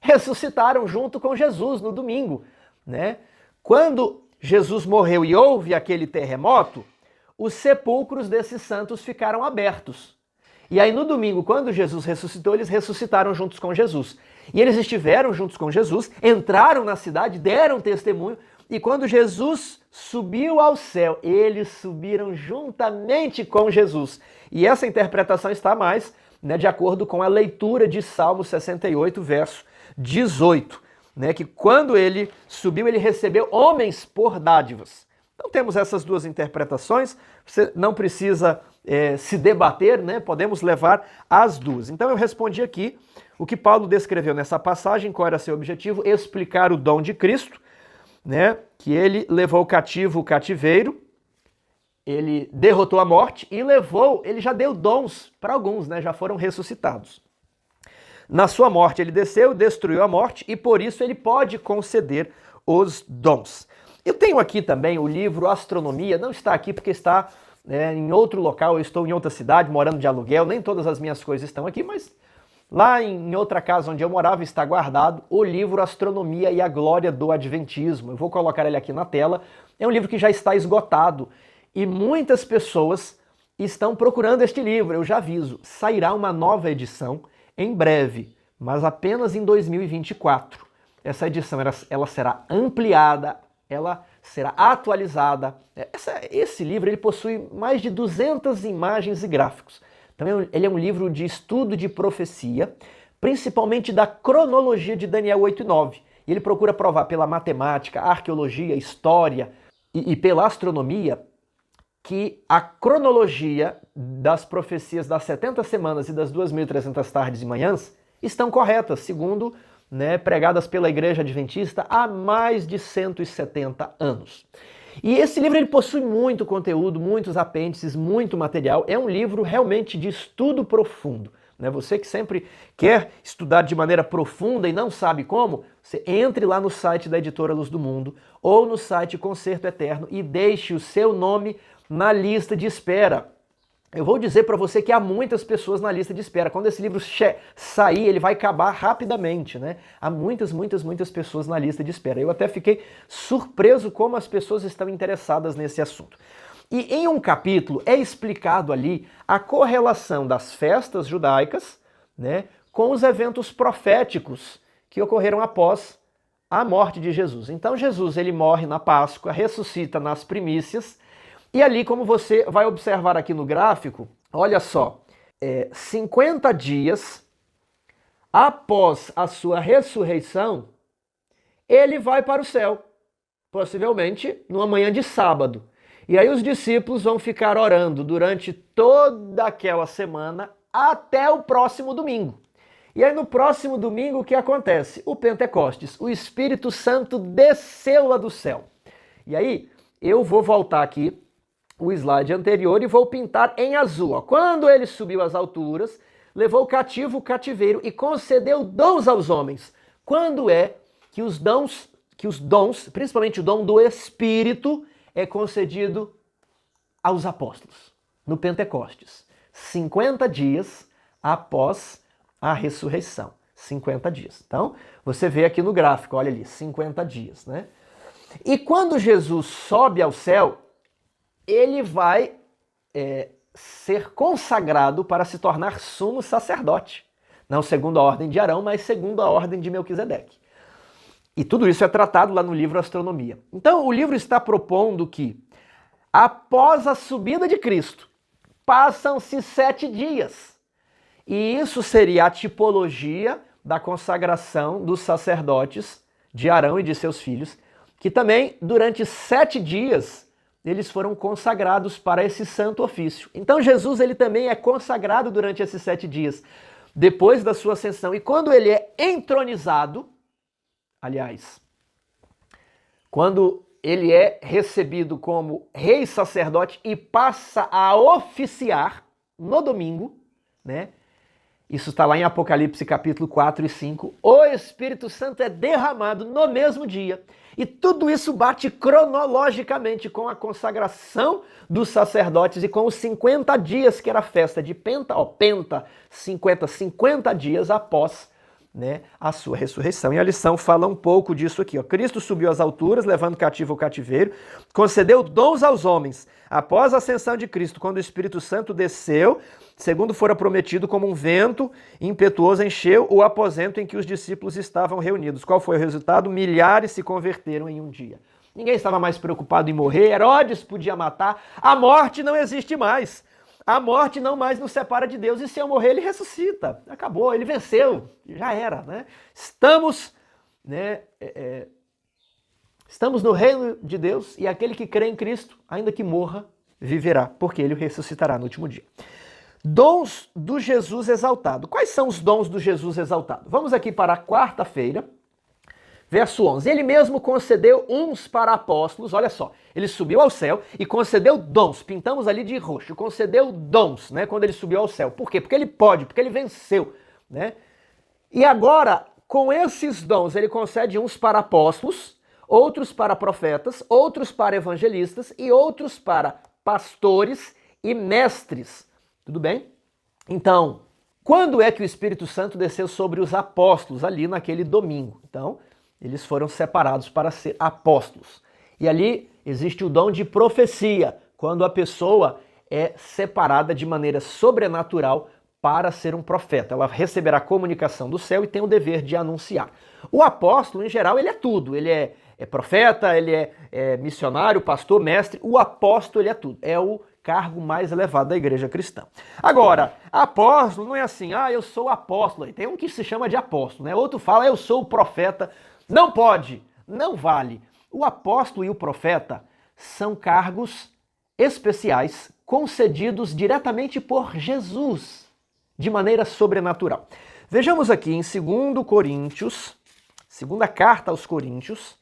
ressuscitaram junto com Jesus no domingo, né? Quando Jesus morreu e houve aquele terremoto, os sepulcros desses santos ficaram abertos. E aí no domingo, quando Jesus ressuscitou, eles ressuscitaram juntos com Jesus. E eles estiveram juntos com Jesus, entraram na cidade, deram testemunho, e quando Jesus subiu ao céu, eles subiram juntamente com Jesus. E essa interpretação está mais, né, de acordo com a leitura de Salmo 68, verso 18, né, que quando ele subiu, ele recebeu homens por dádivas. Então temos essas duas interpretações, você não precisa se debater, né? Podemos levar as duas. Então eu respondi aqui o que Paulo descreveu nessa passagem, qual era seu objetivo, explicar o dom de Cristo, né? Que ele levou cativo o cativeiro, ele derrotou a morte e ele já deu dons para alguns, né? Já foram ressuscitados. Na sua morte ele desceu, destruiu a morte e por isso ele pode conceder os dons. Eu tenho aqui também o livro Astronomia, não está aqui porque está em outro local, eu estou em outra cidade, morando de aluguel, nem todas as minhas coisas estão aqui, mas lá em outra casa onde eu morava está guardado o livro Astronomia e a Glória do Adventismo. Eu vou colocar ele aqui na tela, é um livro que já está esgotado e muitas pessoas estão procurando este livro, eu já aviso, sairá uma nova edição em breve, mas apenas em 2024. Essa edição ela será ampliada, ela será atualizada. Esse livro ele possui mais de 200 imagens e gráficos. Então ele é um livro de estudo de profecia, principalmente da cronologia de Daniel 8 e 9. E ele procura provar pela matemática, arqueologia, história e pela astronomia que a cronologia das profecias das 70 semanas e das 2.300 tardes e manhãs estão corretas, segundo pregadas pela Igreja Adventista há mais de 170 anos. E esse livro ele possui muito conteúdo, muitos apêndices, muito material. É um livro realmente de estudo profundo. Você que sempre quer estudar de maneira profunda e não sabe como, você entre lá no site da Editora Luz do Mundo ou no site Concerto Eterno e deixe o seu nome na lista de espera. Eu vou dizer para você que há muitas pessoas na lista de espera. Quando esse livro sair, ele vai acabar rapidamente, né? Há muitas pessoas na lista de espera. Eu até fiquei surpreso como as pessoas estão interessadas nesse assunto. E em um capítulo é explicado ali a correlação das festas judaicas, né, com os eventos proféticos que ocorreram após a morte de Jesus. Então Jesus ele morre na Páscoa, ressuscita nas primícias, e ali, como você vai observar aqui no gráfico, olha só, 50 dias após a sua ressurreição, ele vai para o céu, possivelmente numa manhã de sábado. E aí os discípulos vão ficar orando durante toda aquela semana até o próximo domingo. E aí no próximo domingo o que acontece? O Pentecostes, o Espírito Santo desceu lá do céu. E aí eu vou voltar aqui o slide anterior e vou pintar em azul. Ó. Quando ele subiu às alturas, levou cativo o cativeiro e concedeu dons aos homens. Quando é que os dons, principalmente o dom do Espírito, é concedido aos apóstolos? no Pentecostes. 50 dias após a ressurreição. 50 dias. Então, você vê aqui no gráfico, olha ali, 50 dias, né? E quando Jesus sobe ao céu, ele vai ser consagrado para se tornar sumo sacerdote. Não segundo a ordem de Arão, mas segundo a ordem de Melquisedeque. E tudo isso é tratado lá no livro Astronomia. Então, o livro está propondo que, após a subida de Cristo, passam-se 7 dias. E isso seria a tipologia da consagração dos sacerdotes de Arão e de seus filhos, que também, durante 7 dias, eles foram consagrados para esse santo ofício. Então Jesus ele também é consagrado durante esses 7 dias, depois da sua ascensão. E quando ele é entronizado, aliás, quando ele é recebido como rei sacerdote e passa a oficiar no domingo, né? Isso está lá em Apocalipse capítulo 4 e 5. O Espírito Santo é derramado no mesmo dia. E tudo isso bate cronologicamente com a consagração dos sacerdotes e com os 50 dias que era a festa de Penta, 50 dias após, né, a sua ressurreição. E a lição fala um pouco disso aqui. Cristo subiu às alturas, levando cativo o cativeiro, concedeu dons aos homens. Após a ascensão de Cristo, quando o Espírito Santo desceu, segundo fora prometido, como um vento impetuoso, encheu o aposento em que os discípulos estavam reunidos. Qual foi o resultado? Milhares se converteram em um dia. Ninguém estava mais preocupado em morrer, Herodes podia matar, a morte não existe mais. A morte não mais nos separa de Deus, e se eu morrer, ele ressuscita. Acabou, ele venceu, já era, né? Estamos no reino de Deus, e aquele que crê em Cristo, ainda que morra, viverá, porque ele o ressuscitará no último dia. Dons do Jesus exaltado. Quais são os dons do Jesus exaltado? Vamos aqui para a quarta-feira, verso 11. Ele mesmo concedeu uns para apóstolos, olha só, ele subiu ao céu e concedeu dons, pintamos ali de roxo, concedeu dons, né, quando ele subiu ao céu. Por quê? Porque ele pode, porque ele venceu, né? E agora, com esses dons, ele concede uns para apóstolos, outros para profetas, outros para evangelistas e outros para pastores e mestres. Tudo bem? Então, quando é que o Espírito Santo desceu sobre os apóstolos ali naquele domingo? Então, eles foram separados para ser apóstolos. E ali existe o dom de profecia, quando a pessoa é separada de maneira sobrenatural para ser um profeta. Ela receberá comunicação do céu e tem o dever de anunciar. O apóstolo, em geral, ele é tudo. Ele é profeta, ele é missionário, pastor, mestre. O apóstolo, ele é tudo. É o cargo mais elevado da igreja cristã. Agora, apóstolo não é assim, eu sou apóstolo. Tem um que se chama de apóstolo, né? Outro fala, eu sou o profeta. Não pode, não vale. O apóstolo e o profeta são cargos especiais concedidos diretamente por Jesus, de maneira sobrenatural. Vejamos aqui em 2 Coríntios, segunda carta aos Coríntios,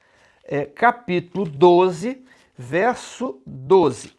capítulo 12, verso 12.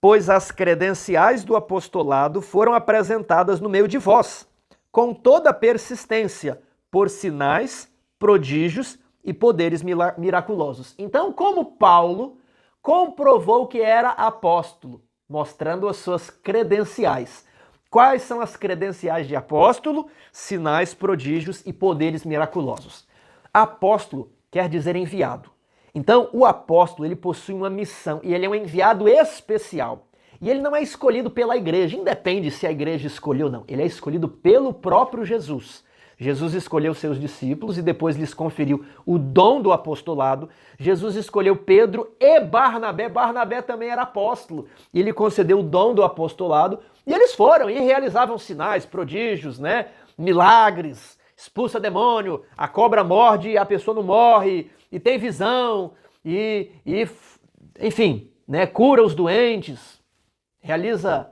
Pois as credenciais do apostolado foram apresentadas no meio de vós, com toda persistência, por sinais, prodígios e poderes miraculosos. Então, como Paulo comprovou que era apóstolo, mostrando as suas credenciais. Quais são as credenciais de apóstolo? Sinais, prodígios e poderes miraculosos. Apóstolo quer dizer enviado. Então, o apóstolo, ele possui uma missão e ele é um enviado especial. E ele não é escolhido pela igreja, independe se a igreja escolheu ou não. Ele é escolhido pelo próprio Jesus. Jesus escolheu seus discípulos e depois lhes conferiu o dom do apostolado. Jesus escolheu Pedro e Barnabé. Barnabé também era apóstolo. E ele concedeu o dom do apostolado. E eles foram e realizavam sinais, prodígios, né? Milagres, expulsa demônio, a cobra morde e a pessoa não morre, e tem visão, enfim, né? Cura os doentes, realiza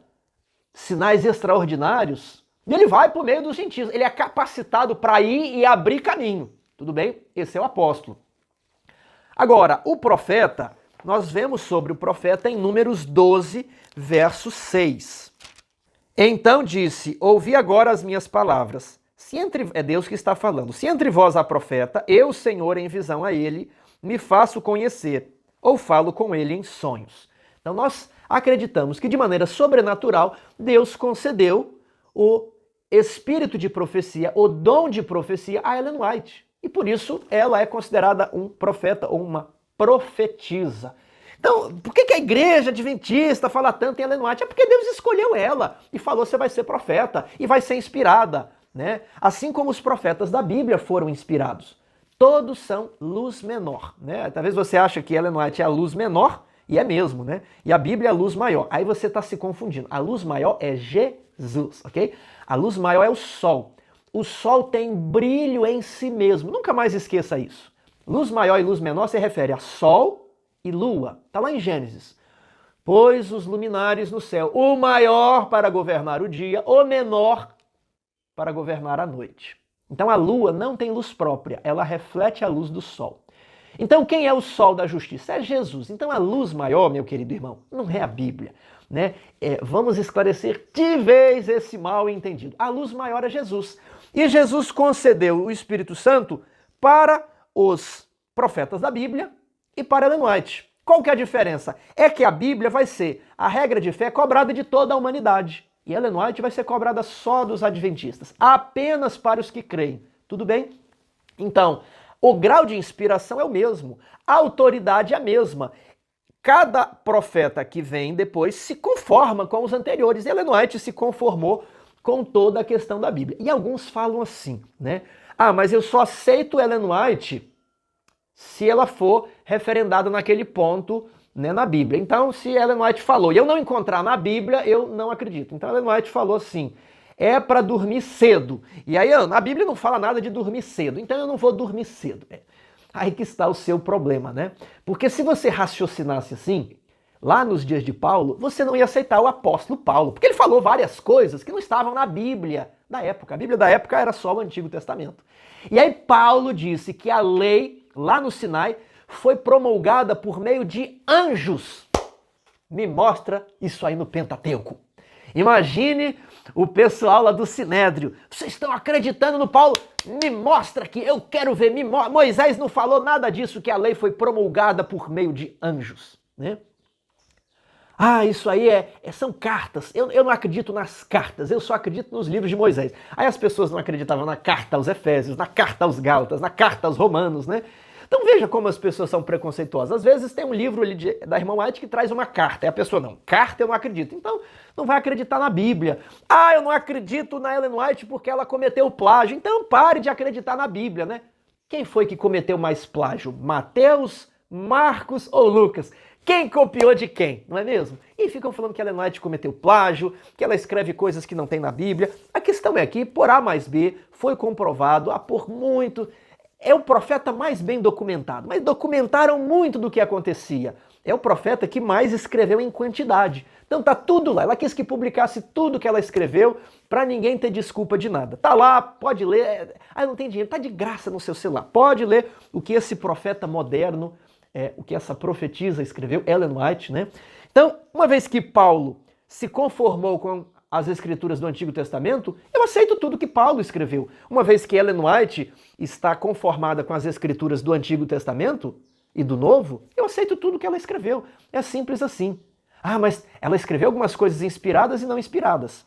sinais extraordinários. E ele vai por meio dos gentios. Ele é capacitado para ir e abrir caminho. Tudo bem? Esse é o apóstolo. Agora, o profeta, nós vemos sobre o profeta em Números 12, verso 6. Então disse, ouvi agora as minhas palavras. É Deus que está falando. Se entre vós há profeta, eu, Senhor, em visão a ele, me faço conhecer, ou falo com ele em sonhos. Então nós acreditamos que de maneira sobrenatural Deus concedeu o espírito de profecia, o dom de profecia a Ellen White. E por isso ela é considerada um profeta ou uma profetisa. Então, por que a igreja adventista fala tanto em Ellen White? É porque Deus escolheu ela e falou: você vai ser profeta e vai ser inspirada, né? Assim como os profetas da Bíblia foram inspirados. Todos são luz menor, né? Talvez você ache que Ellen White é a luz menor, e é mesmo, né? E a Bíblia é a luz maior. Aí você está se confundindo. A luz maior é Jesus, ok? A luz maior é o sol. O sol tem brilho em si mesmo. Nunca mais esqueça isso. Luz maior e luz menor se refere a sol e lua. Está lá em Gênesis. Pôs os luminares no céu, o maior para governar o dia, o menor para governar a noite. Então a lua não tem luz própria, ela reflete a luz do sol. Então quem é o sol da justiça? É Jesus. Então a luz maior, meu querido irmão, não é a Bíblia, né? Vamos esclarecer de vez esse mal entendido. A luz maior é Jesus. E Jesus concedeu o Espírito Santo para os profetas da Bíblia e para Ellen White. Qual que é a diferença? É que a Bíblia vai ser a regra de fé cobrada de toda a humanidade. E Ellen White vai ser cobrada só dos adventistas, apenas para os que creem. Tudo bem? Então, o grau de inspiração é o mesmo, a autoridade é a mesma. Cada profeta que vem depois se conforma com os anteriores. E Ellen White se conformou com toda a questão da Bíblia. E alguns falam assim, né? Ah, mas eu só aceito Ellen White se ela for referendada naquele ponto, né, na Bíblia. Então, se Ellen White falou e eu não encontrar na Bíblia, eu não acredito. Então, Ellen White falou assim: é para dormir cedo. E aí, a Bíblia não fala nada de dormir cedo, então eu não vou dormir cedo. Aí que está o seu problema, né? Porque se você raciocinasse assim, lá nos dias de Paulo, você não ia aceitar o apóstolo Paulo, porque ele falou várias coisas que não estavam na Bíblia da época. A Bíblia da época era só o Antigo Testamento. E aí Paulo disse que a lei, lá no Sinai, foi promulgada por meio de anjos. Me mostra isso aí no Pentateuco. Imagine o pessoal lá do Sinédrio. Vocês estão acreditando no Paulo? Me mostra aqui, eu quero ver. Moisés não falou nada disso, que a lei foi promulgada por meio de anjos, né? Ah, isso aí são cartas. Eu não acredito nas cartas, eu só acredito nos livros de Moisés. Aí as pessoas não acreditavam na carta aos Efésios, na carta aos Gálatas, na carta aos Romanos, né? Então veja como as pessoas são preconceituosas. Às vezes tem um livro ali da irmã White que traz uma carta, e a pessoa não, carta eu não acredito. Então não vai acreditar na Bíblia. Ah, eu não acredito na Ellen White porque ela cometeu plágio. Então pare de acreditar na Bíblia, né? Quem foi que cometeu mais plágio? Mateus, Marcos ou Lucas? Quem copiou de quem, não é mesmo? E ficam falando que Ellen White cometeu plágio, que ela escreve coisas que não tem na Bíblia. A questão é que, por A mais B, foi comprovado, por muito... É o profeta mais bem documentado, mas documentaram muito do que acontecia. É o profeta que mais escreveu em quantidade. Então tá tudo lá. Ela quis que publicasse tudo que ela escreveu para ninguém ter desculpa de nada. Tá lá, pode ler. Ah, não tem dinheiro, tá de graça no seu celular. Pode ler o que esse profeta moderno, o que essa profetisa escreveu, Ellen White, né? Então, uma vez que Paulo se conformou com as escrituras do Antigo Testamento, eu aceito tudo que Paulo escreveu. Uma vez que Ellen White está conformada com as escrituras do Antigo Testamento e do Novo, eu aceito tudo que ela escreveu. É simples assim. Ah, mas ela escreveu algumas coisas inspiradas e não inspiradas.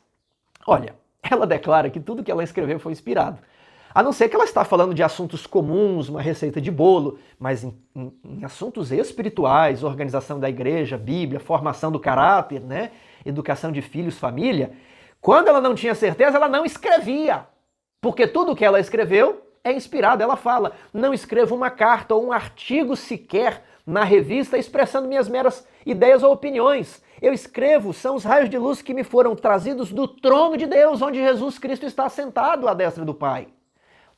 Olha, ela declara que tudo que ela escreveu foi inspirado. A não ser que ela está falando de assuntos comuns, uma receita de bolo, mas em assuntos espirituais, organização da igreja, Bíblia, formação do caráter, né? Educação de filhos, família, quando ela não tinha certeza, ela não escrevia. Porque tudo que ela escreveu é inspirado. Ela fala, não escrevo uma carta ou um artigo sequer na revista expressando minhas meras ideias ou opiniões. Eu escrevo, são os raios de luz que me foram trazidos do trono de Deus, onde Jesus Cristo está sentado à destra do Pai.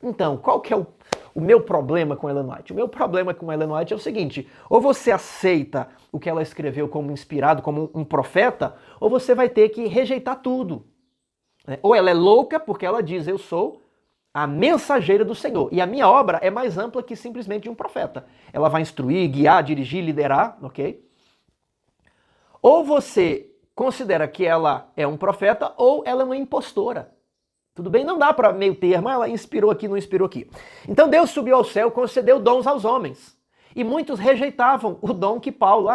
Então, qual que é o meu problema com Ellen White? O meu problema com Ellen White é o seguinte: ou você aceita o que ela escreveu como inspirado, como um profeta, ou você vai ter que rejeitar tudo. Ou ela é louca porque ela diz, eu sou a mensageira do Senhor. E a minha obra é mais ampla que simplesmente de um profeta. Ela vai instruir, guiar, dirigir, liderar, ok? Ou você considera que ela é um profeta, ou ela é uma impostora. Tudo bem? Não dá para meio termo, ela inspirou aqui, não inspirou aqui. Então Deus subiu ao céu, concedeu dons aos homens. E muitos rejeitavam o dom que Paulo,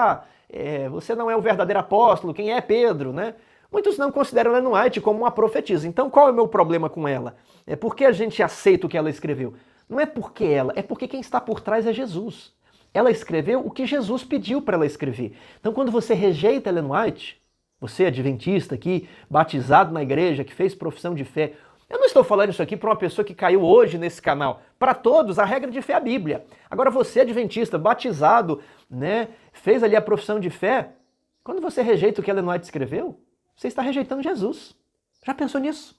você não é o verdadeiro apóstolo, quem é Pedro, né? Muitos não consideram Ellen White como uma profetisa. Então qual é o meu problema com ela? É porque a gente aceita o que ela escreveu. Não é porque ela, é porque quem está por trás é Jesus. Ela escreveu o que Jesus pediu para ela escrever. Então quando você rejeita Ellen White, você adventista aqui, batizado na igreja, que fez profissão de fé, eu não estou falando isso aqui para uma pessoa que caiu hoje nesse canal. Para todos, a regra de fé é a Bíblia. Agora você, adventista, batizado, né, fez ali a profissão de fé, quando você rejeita o que Ellen White escreveu, você está rejeitando Jesus. Já pensou nisso?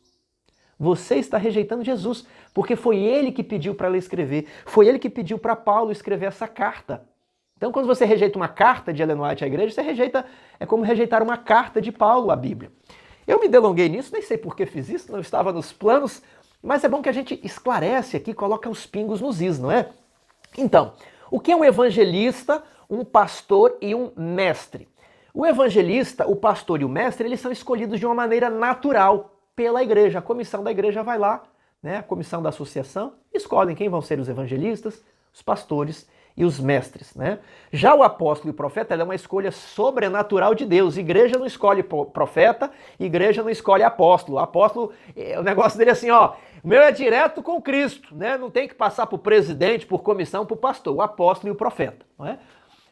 Você está rejeitando Jesus, porque foi ele que pediu para ela escrever, foi ele que pediu para Paulo escrever essa carta. Então, quando você rejeita uma carta de Ellen White à igreja, você rejeita, é como rejeitar uma carta de Paulo à Bíblia. Eu me delonguei nisso, nem sei por que fiz isso, não estava nos planos, mas é bom que a gente esclarece aqui, coloca os pingos nos is, não é? Então, o que é um evangelista, um pastor e um mestre? O evangelista, o pastor e o mestre, eles são escolhidos de uma maneira natural pela igreja. A comissão da igreja vai lá, né, a comissão da associação, escolhem quem vão ser os evangelistas, os pastores e os mestres, né? Já o apóstolo e o profeta, é uma escolha sobrenatural de Deus. Igreja não escolhe profeta, igreja não escolhe apóstolo. Apóstolo, o negócio dele é assim, ó, o meu é direto com Cristo, né? Não tem que passar por presidente, por comissão, por pastor. O apóstolo e o profeta, não é?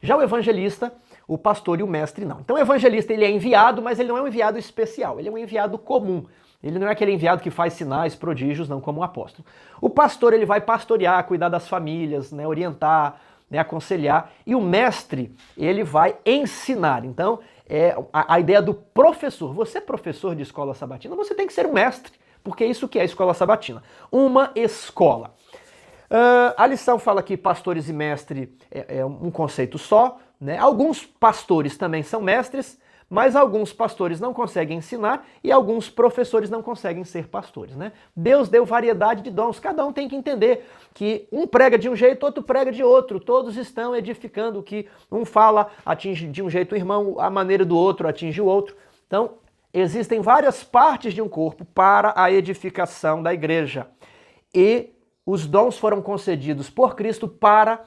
Já o evangelista, o pastor e o mestre não. Então o evangelista ele é enviado, mas ele não é um enviado especial, ele é um enviado comum. Ele não é aquele enviado que faz sinais, prodígios, não como um apóstolo. O pastor ele vai pastorear, cuidar das famílias, né, orientar, né, aconselhar. E o mestre ele vai ensinar. Então a ideia do professor. Você é professor de escola sabatina, você tem que ser um mestre, porque isso que é a escola sabatina. Uma escola. A lição fala que pastores e mestre é um conceito só, né? Alguns pastores também são mestres, mas alguns pastores não conseguem ensinar e alguns professores não conseguem ser pastores, né? Deus deu variedade de dons, cada um tem que entender que um prega de um jeito, outro prega de outro, todos estão edificando o que um fala, atinge de um jeito o irmão, a maneira do outro atinge o outro. Então, existem várias partes de um corpo para a edificação da igreja e os dons foram concedidos por Cristo para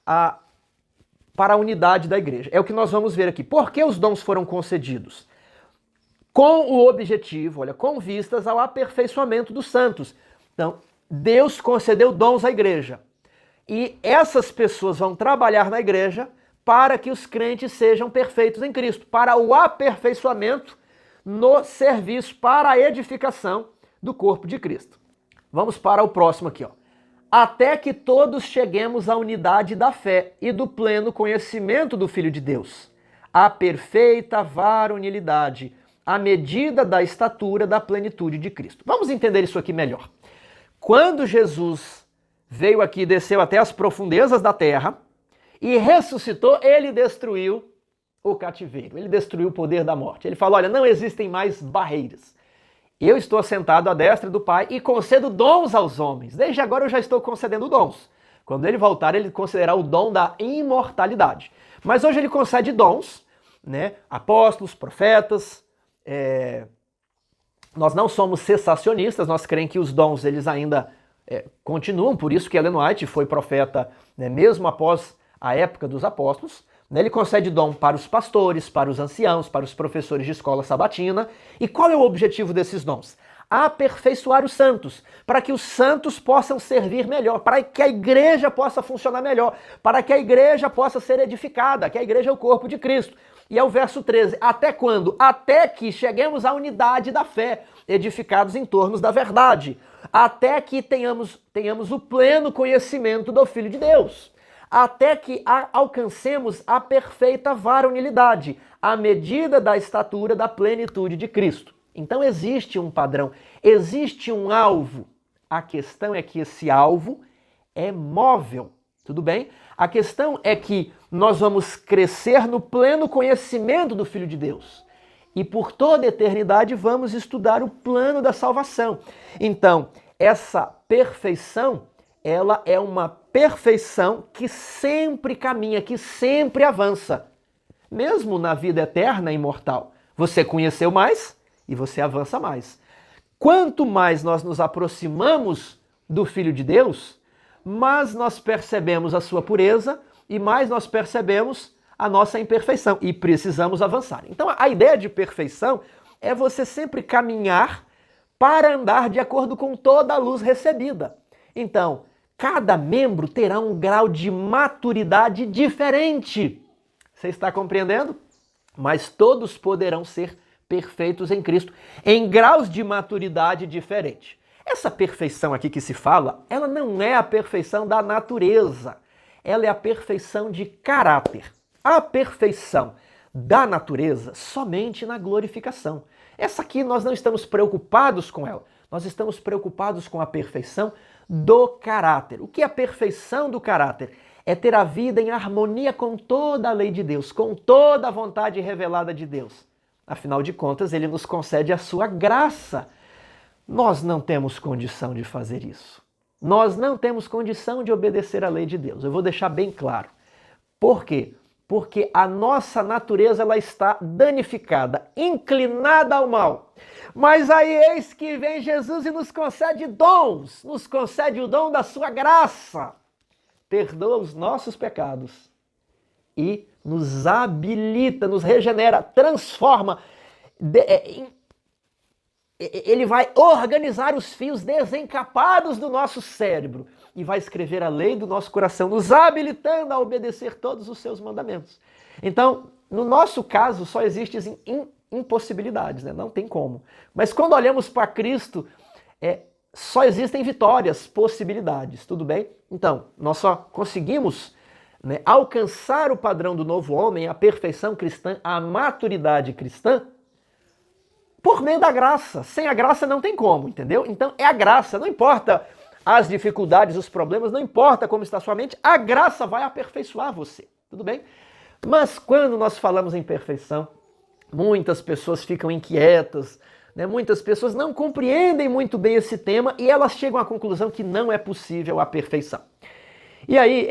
a unidade da igreja. É o que nós vamos ver aqui. Por que os dons foram concedidos? Com o objetivo, olha, com vistas ao aperfeiçoamento dos santos. Então, Deus concedeu dons à igreja. E essas pessoas vão trabalhar na igreja para que os crentes sejam perfeitos em Cristo, para o aperfeiçoamento no serviço, para a edificação do corpo de Cristo. Vamos para o próximo aqui, ó. Até que todos cheguemos à unidade da fé e do pleno conhecimento do Filho de Deus, à perfeita varonilidade, à medida da estatura da plenitude de Cristo. Vamos entender isso aqui melhor. Quando Jesus veio aqui, desceu até as profundezas da terra e ressuscitou, ele destruiu o cativeiro, ele destruiu o poder da morte. Ele falou, olha, não existem mais barreiras. Eu estou assentado à destra do Pai e concedo dons aos homens. Desde agora eu já estou concedendo dons. Quando ele voltar, ele concederá o dom da imortalidade. Mas hoje ele concede dons, né? Apóstolos, profetas. Nós não somos cessacionistas, nós cremos que os dons eles ainda continuam. Por isso que Ellen White foi profeta, né, mesmo após a época dos apóstolos. Ele concede dom para os pastores, para os anciãos, para os professores de escola sabatina. E qual é o objetivo desses dons? Aperfeiçoar os santos, para que os santos possam servir melhor, para que a igreja possa funcionar melhor, para que a igreja possa ser edificada, que a igreja é o corpo de Cristo. E é o verso 13, até quando? Até que cheguemos à unidade da fé, edificados em torno da verdade, até que tenhamos o pleno conhecimento do Filho de Deus. Até que alcancemos a perfeita varonilidade, à medida da estatura da plenitude de Cristo. Então existe um padrão, existe um alvo. A questão é que esse alvo é móvel, tudo bem? A questão é que nós vamos crescer no pleno conhecimento do Filho de Deus. E por toda a eternidade vamos estudar o plano da salvação. Então, essa perfeição, ela é uma perfeição que sempre caminha, que sempre avança. Mesmo na vida eterna e imortal, você conheceu mais e você avança mais. Quanto mais nós nos aproximamos do Filho de Deus, mais nós percebemos a sua pureza e mais nós percebemos a nossa imperfeição e precisamos avançar. Então a ideia de perfeição é você sempre caminhar para andar de acordo com toda a luz recebida. Então, cada membro terá um grau de maturidade diferente. Você está compreendendo? Mas todos poderão ser perfeitos em Cristo, em graus de maturidade diferentes. Essa perfeição aqui que se fala, ela não é a perfeição da natureza, ela é a perfeição de caráter. A perfeição da natureza somente na glorificação. Essa aqui nós não estamos preocupados com ela, nós estamos preocupados com a perfeição do caráter. O que é a perfeição do caráter? É ter a vida em harmonia com toda a lei de Deus, com toda a vontade revelada de Deus. Afinal de contas, ele nos concede a sua graça. Nós não temos condição de fazer isso. Nós não temos condição de obedecer à lei de Deus. Eu vou deixar bem claro. Por quê? Porque a nossa natureza ela está danificada, inclinada ao mal. Mas aí eis que vem Jesus e nos concede dons, nos concede o dom da sua graça. Perdoa os nossos pecados e nos habilita, nos regenera, transforma. Ele vai organizar os fios desencapados do nosso cérebro e vai escrever a lei do nosso coração, nos habilitando a obedecer todos os seus mandamentos. Então, no nosso caso, só existem impossibilidades, né? Não tem como. Mas quando olhamos para Cristo, só existem vitórias, possibilidades, tudo bem? Então, nós só conseguimos alcançar o padrão do novo homem, a perfeição cristã, a maturidade cristã, por meio da graça. Sem a graça não tem como, entendeu? Então é a graça, não importa as dificuldades, os problemas, não importa como está a sua mente, a graça vai aperfeiçoar você, tudo bem? Mas quando nós falamos em perfeição, muitas pessoas ficam inquietas, muitas pessoas não compreendem muito bem esse tema e elas chegam à conclusão que não é possível a perfeição. E aí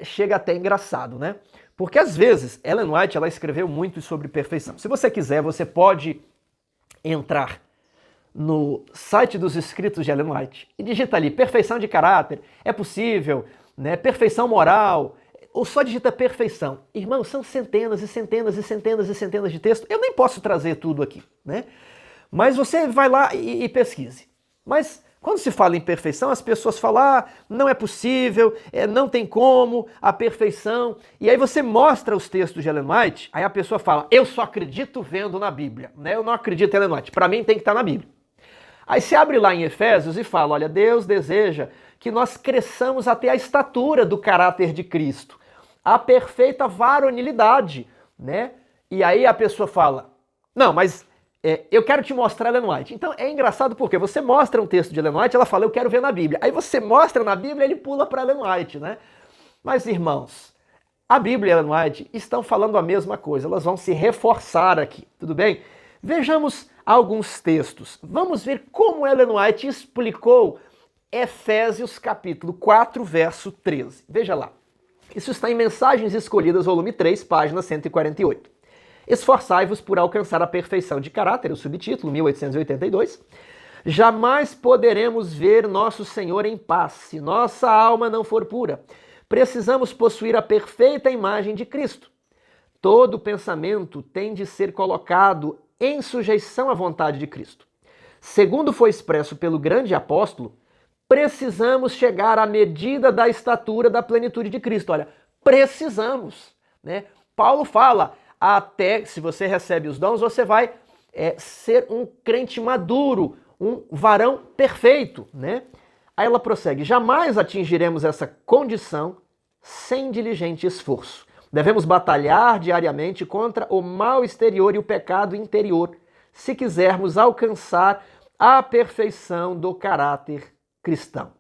chega até engraçado, né? Porque às vezes Ellen White ela escreveu muito sobre perfeição. Se você quiser, você pode entrar no site dos escritos de Ellen White e digita ali perfeição de caráter, é possível, perfeição moral, ou só digita perfeição. Irmão, são centenas e centenas e centenas e centenas de textos, eu nem posso trazer tudo aqui, né? Mas você vai lá e pesquise. Mas quando se fala em perfeição, as pessoas falam, não é possível, não tem como, a perfeição. E aí você mostra os textos de Ellen White, aí a pessoa fala, eu só acredito vendo na Bíblia, eu não acredito em Ellen White, para mim tem que estar na Bíblia. Aí se abre lá em Efésios e fala, olha, Deus deseja que nós cresçamos até a estatura do caráter de Cristo, a perfeita varonilidade, E aí a pessoa fala, não, mas eu quero te mostrar Ellen White. Então é engraçado porque você mostra um texto de Ellen White, ela fala, eu quero ver na Bíblia. Aí você mostra na Bíblia, ele pula para Ellen White, Mas, irmãos, a Bíblia e Ellen White estão falando a mesma coisa, elas vão se reforçar aqui, tudo bem? Vejamos alguns textos. Vamos ver como Ellen White explicou Efésios capítulo 4, verso 13. Veja lá. Isso está em Mensagens Escolhidas, volume 3, página 148. Esforçai-vos por alcançar a perfeição de caráter, o subtítulo, 1882. Jamais poderemos ver nosso Senhor em paz, se nossa alma não for pura. Precisamos possuir a perfeita imagem de Cristo. Todo pensamento tem de ser colocado em sujeição à vontade de Cristo. Segundo foi expresso pelo grande apóstolo, precisamos chegar à medida da estatura da plenitude de Cristo. Olha, precisamos, Paulo fala, até se você recebe os dons, você vai ser um crente maduro, um varão perfeito, Aí ela prossegue, jamais atingiremos essa condição sem diligente esforço. Devemos batalhar diariamente contra o mal exterior e o pecado interior, se quisermos alcançar a perfeição do caráter cristão.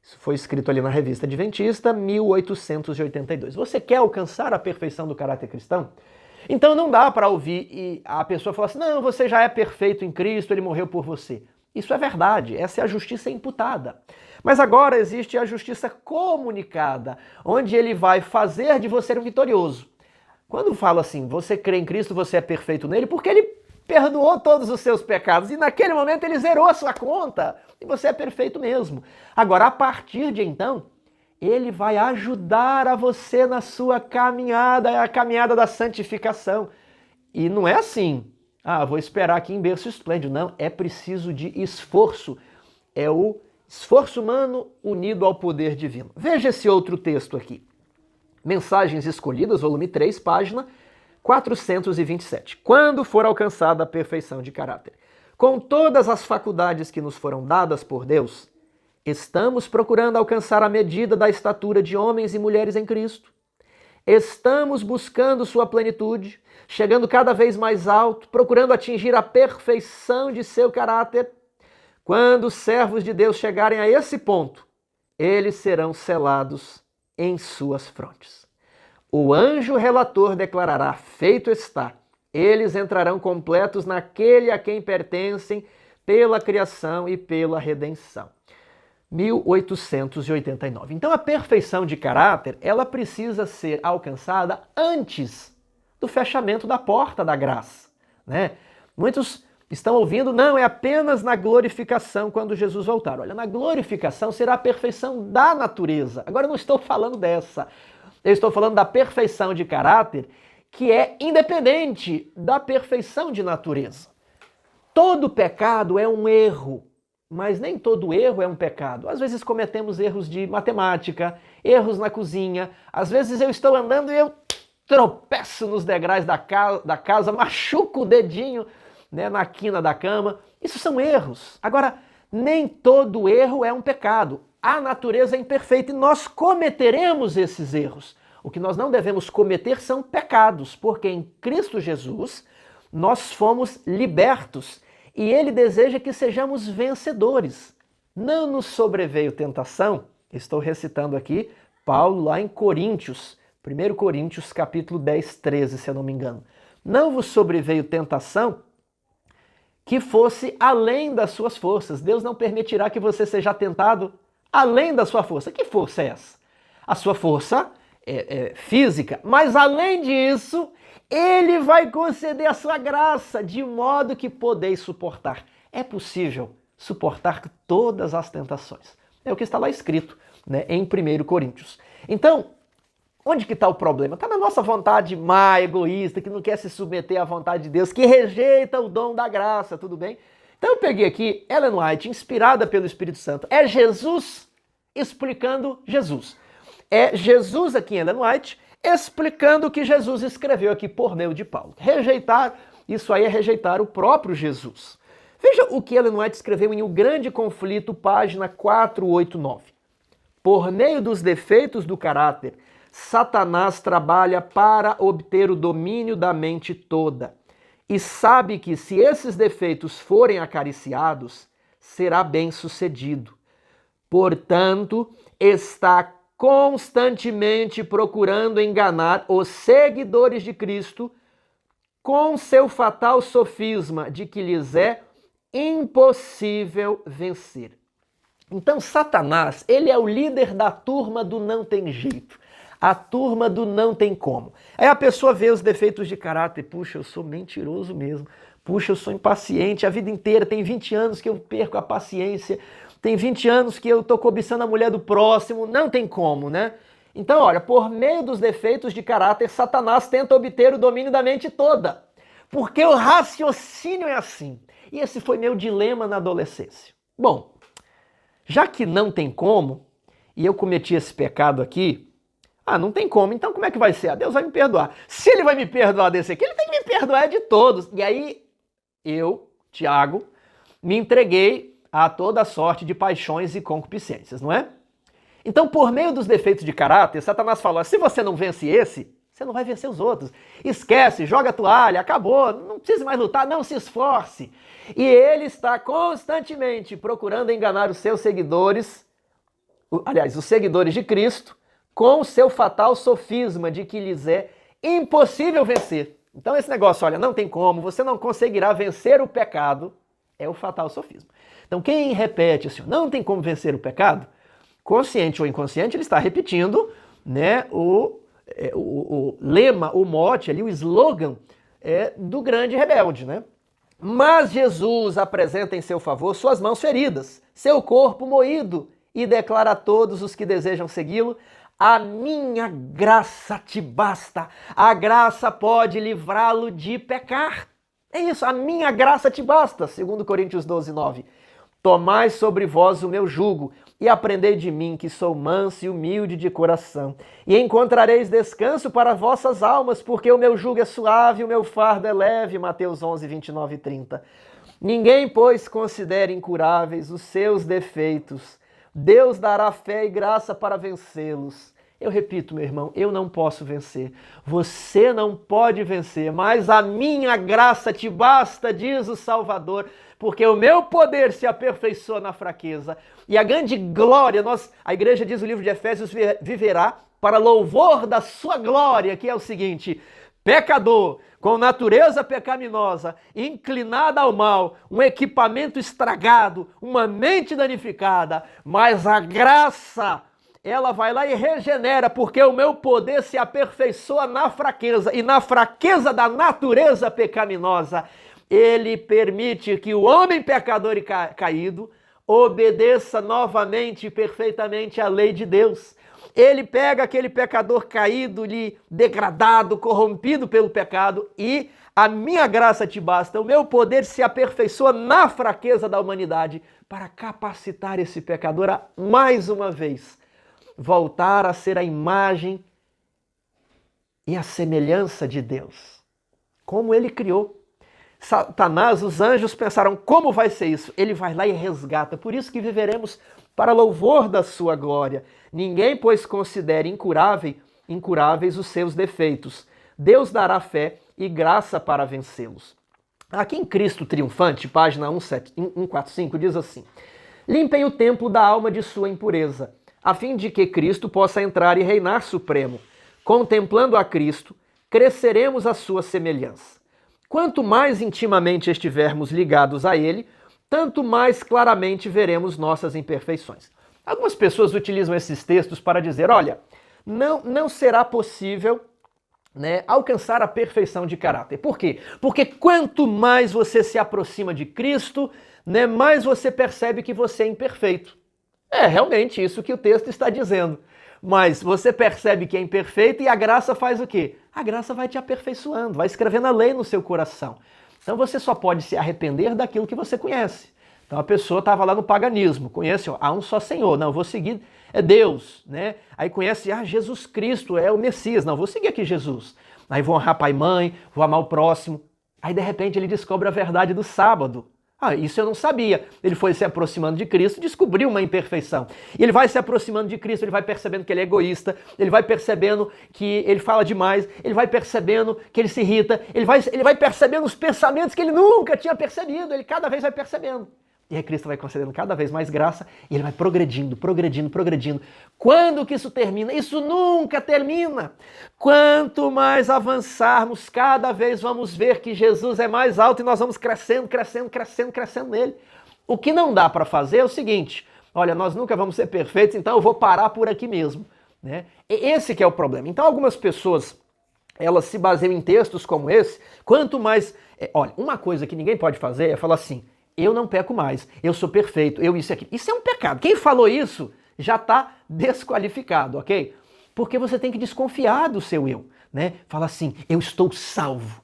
Isso foi escrito ali na Revista Adventista, 1882. Você quer alcançar a perfeição do caráter cristão? Então não dá para ouvir e a pessoa falar assim, não, você já é perfeito em Cristo, ele morreu por você. Isso é verdade, essa é a justiça imputada. Mas agora existe a justiça comunicada, onde ele vai fazer de você um vitorioso. Quando fala assim, você crê em Cristo, você é perfeito nele, porque ele perdoou todos os seus pecados e naquele momento ele zerou a sua conta e você é perfeito mesmo. Agora, a partir de então, Ele vai ajudar a você na sua caminhada, é a caminhada da santificação. E não é assim, vou esperar aqui em berço esplêndido. Não, é preciso de esforço. É o esforço humano unido ao poder divino. Veja esse outro texto aqui. Mensagens Escolhidas, volume 3, página 427. Quando for alcançada a perfeição de caráter, com todas as faculdades que nos foram dadas por Deus, estamos procurando alcançar a medida da estatura de homens e mulheres em Cristo. Estamos buscando sua plenitude, chegando cada vez mais alto, procurando atingir a perfeição de seu caráter. Quando os servos de Deus chegarem a esse ponto, eles serão selados em suas frontes. O anjo relator declarará: feito está. Eles entrarão completos naquele a quem pertencem pela criação e pela redenção. 1889. Então a perfeição de caráter, ela precisa ser alcançada antes do fechamento da porta da graça, né? Muitos estão ouvindo, não, é apenas na glorificação quando Jesus voltar. Olha, na glorificação será a perfeição da natureza. Agora eu não estou falando dessa. Eu estou falando da perfeição de caráter que é independente da perfeição de natureza. Todo pecado é um erro, mas nem todo erro é um pecado. Às vezes cometemos erros de matemática, erros na cozinha. Às vezes eu estou andando e eu tropeço nos degraus da casa, machuco o dedinho, né, na quina da cama. Isso são erros. Agora, nem todo erro é um pecado. A natureza é imperfeita e nós cometeremos esses erros. O que nós não devemos cometer são pecados, porque em Cristo Jesus nós fomos libertos e Ele deseja que sejamos vencedores. Não nos sobreveio tentação, estou recitando aqui Paulo lá em Coríntios, 1 Coríntios capítulo 10, 13, se eu não me engano. Não vos sobreveio tentação que fosse além das suas forças. Deus não permitirá que você seja tentado além da sua força. Que força é essa? A sua força é física, mas além disso, Ele vai conceder a sua graça, de modo que podeis suportar. É possível suportar todas as tentações. É o que está lá escrito, né, em 1 Coríntios. Então, onde que está o problema? Está na nossa vontade má, egoísta, que não quer se submeter à vontade de Deus, que rejeita o dom da graça, tudo bem? Então eu peguei aqui Ellen White, inspirada pelo Espírito Santo. É Jesus explicando Jesus. É Jesus aqui em Ellen White explicando o que Jesus escreveu aqui por meio de Paulo. Rejeitar, isso aí é rejeitar o próprio Jesus. Veja o que Ellen White escreveu em O Grande Conflito, página 489. Por meio dos defeitos do caráter, Satanás trabalha para obter o domínio da mente toda e sabe que se esses defeitos forem acariciados, será bem-sucedido. Portanto, está constantemente procurando enganar os seguidores de Cristo com seu fatal sofisma de que lhes é impossível vencer. Então, Satanás, ele é o líder da turma do não tem jeito. A turma do não tem como. Aí a pessoa vê os defeitos de caráter. Puxa, eu sou mentiroso mesmo. Puxa, eu sou impaciente a vida inteira. Tem 20 anos que eu perco a paciência. Tem 20 anos que eu estou cobiçando a mulher do próximo. Não tem como, né? Então, olha, por meio dos defeitos de caráter, Satanás tenta obter o domínio da mente toda. Porque o raciocínio é assim. E esse foi meu dilema na adolescência. Bom, já que não tem como, e eu cometi esse pecado aqui, não tem como, então como é que vai ser? Deus vai me perdoar. Se Ele vai me perdoar desse aqui, Ele tem que me perdoar de todos. E aí, eu, Tiago, me entreguei a toda sorte de paixões e concupiscências, não é? Então, por meio dos defeitos de caráter, Satanás falou, se você não vence esse, você não vai vencer os outros. Esquece, joga a toalha, acabou, não precisa mais lutar, não se esforce. E ele está constantemente procurando enganar os seus seguidores, aliás, os seguidores de Cristo, com o seu fatal sofisma de que lhes é impossível vencer. Então esse negócio, olha, não tem como, você não conseguirá vencer o pecado, é o fatal sofisma. Então quem repete assim, não tem como vencer o pecado, consciente ou inconsciente, ele está repetindo, né, o lema, o mote ali, o slogan do grande rebelde, né? Mas Jesus apresenta em seu favor suas mãos feridas, seu corpo moído e declara a todos os que desejam segui-lo: a minha graça te basta. A graça pode livrá-lo de pecar. É isso, a minha graça te basta, segundo Coríntios 12, 9. Tomai sobre vós o meu jugo e aprendei de mim, que sou manso e humilde de coração, e encontrareis descanso para vossas almas, porque o meu jugo é suave e o meu fardo é leve. Mateus 11, 29 e 30. Ninguém, pois, considere incuráveis os seus defeitos. Deus dará fé e graça para vencê-los. Eu repito, meu irmão, eu não posso vencer. Você não pode vencer, mas a minha graça te basta, diz o Salvador, porque o meu poder se aperfeiçoa na fraqueza. E a grande glória, a igreja diz, o livro de Efésios, viverá para louvor da sua glória, que é o seguinte: pecador, com natureza pecaminosa, inclinada ao mal, um equipamento estragado, uma mente danificada, mas a graça, ela vai lá e regenera, porque o meu poder se aperfeiçoa na fraqueza, e na fraqueza da natureza pecaminosa, ele permite que o homem pecador e caído obedeça novamente e perfeitamente à lei de Deus. Ele pega aquele pecador caído, degradado, corrompido pelo pecado, e a minha graça te basta, o meu poder se aperfeiçoa na fraqueza da humanidade para capacitar esse pecador a, mais uma vez, voltar a ser a imagem e a semelhança de Deus, como ele criou. Satanás, os anjos pensaram, como vai ser isso? Ele vai lá e resgata. Por isso que viveremos para louvor da sua glória. Ninguém, pois, considere incuráveis os seus defeitos. Deus dará fé e graça para vencê-los. Aqui em Cristo Triunfante, página 145, diz assim: limpem o templo da alma de sua impureza, a fim de que Cristo possa entrar e reinar supremo. Contemplando a Cristo, cresceremos à sua semelhança. Quanto mais intimamente estivermos ligados a Ele, tanto mais claramente veremos nossas imperfeições. Algumas pessoas utilizam esses textos para dizer, olha, não será possível, alcançar a perfeição de caráter. Por quê? Porque quanto mais você se aproxima de Cristo, mais você percebe que você é imperfeito. É realmente isso que o texto está dizendo. Mas você percebe que é imperfeito e a graça faz o quê? A graça vai te aperfeiçoando, vai escrevendo a lei no seu coração. Então você só pode se arrepender daquilo que você conhece. Então a pessoa estava lá no paganismo, conhece, há um só Senhor, não, vou seguir, é Deus, né? Aí conhece, Jesus Cristo é o Messias, não, vou seguir aqui Jesus. Aí vou honrar pai e mãe, vou amar o próximo. Aí de repente ele descobre a verdade do sábado. Isso eu não sabia. Ele foi se aproximando de Cristo, descobriu uma imperfeição. E ele vai se aproximando de Cristo, ele vai percebendo que ele é egoísta, ele vai percebendo que ele fala demais, ele vai percebendo que ele se irrita, ele vai percebendo os pensamentos que ele nunca tinha percebido, ele cada vez vai percebendo. E aí Cristo vai concedendo cada vez mais graça e ele vai progredindo. Quando que isso termina? Isso nunca termina. Quanto mais avançarmos, cada vez vamos ver que Jesus é mais alto e nós vamos crescendo nele. O que não dá para fazer é o seguinte, olha, nós nunca vamos ser perfeitos, então eu vou parar por aqui mesmo. Esse que é o problema. Então algumas pessoas, elas se baseiam em textos como esse, quanto mais... Olha, uma coisa que ninguém pode fazer é falar assim, eu não peco mais, eu sou perfeito, eu isso e aquilo. Isso é um pecado. Quem falou isso já está desqualificado, ok? Porque você tem que desconfiar do seu eu, Fala assim, eu estou salvo,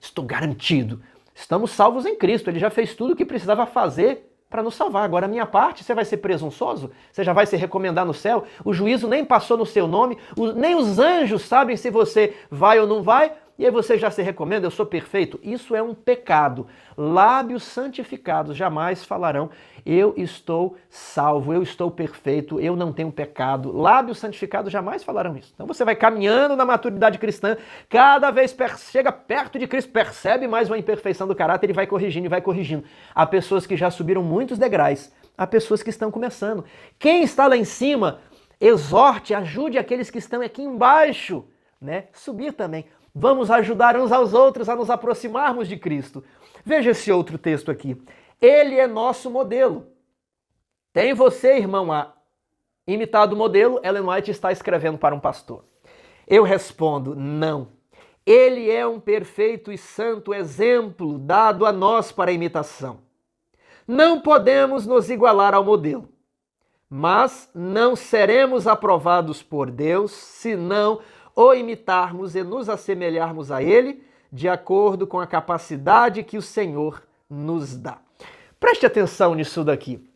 Estou garantido. Estamos salvos em Cristo, Ele já fez tudo o que precisava fazer para nos salvar. Agora a minha parte, você vai ser presunçoso? Você já vai se recomendar no céu? O juízo nem passou no seu nome, nem os anjos sabem se você vai ou não vai, e aí você já se recomenda, eu sou perfeito? Isso é um pecado. Lábios santificados jamais falarão, eu estou salvo, eu estou perfeito, eu não tenho pecado. Lábios santificados jamais falarão isso. Então você vai caminhando na maturidade cristã, cada vez chega perto de Cristo, percebe mais uma imperfeição do caráter e vai corrigindo. Há pessoas que já subiram muitos degraus, há pessoas que estão começando. Quem está lá em cima, exorte, ajude aqueles que estão aqui embaixo, subir também. Vamos ajudar uns aos outros a nos aproximarmos de Cristo. Veja esse outro texto aqui. Ele é nosso modelo. Tem você, irmão, a imitado o modelo? Ellen White está escrevendo para um pastor. Eu respondo, não. Ele é um perfeito e santo exemplo dado a nós para imitação. Não podemos nos igualar ao modelo. Mas não seremos aprovados por Deus se não o imitarmos e nos assemelharmos a Ele de acordo com a capacidade que o Senhor nos dá. Preste atenção nisso daqui.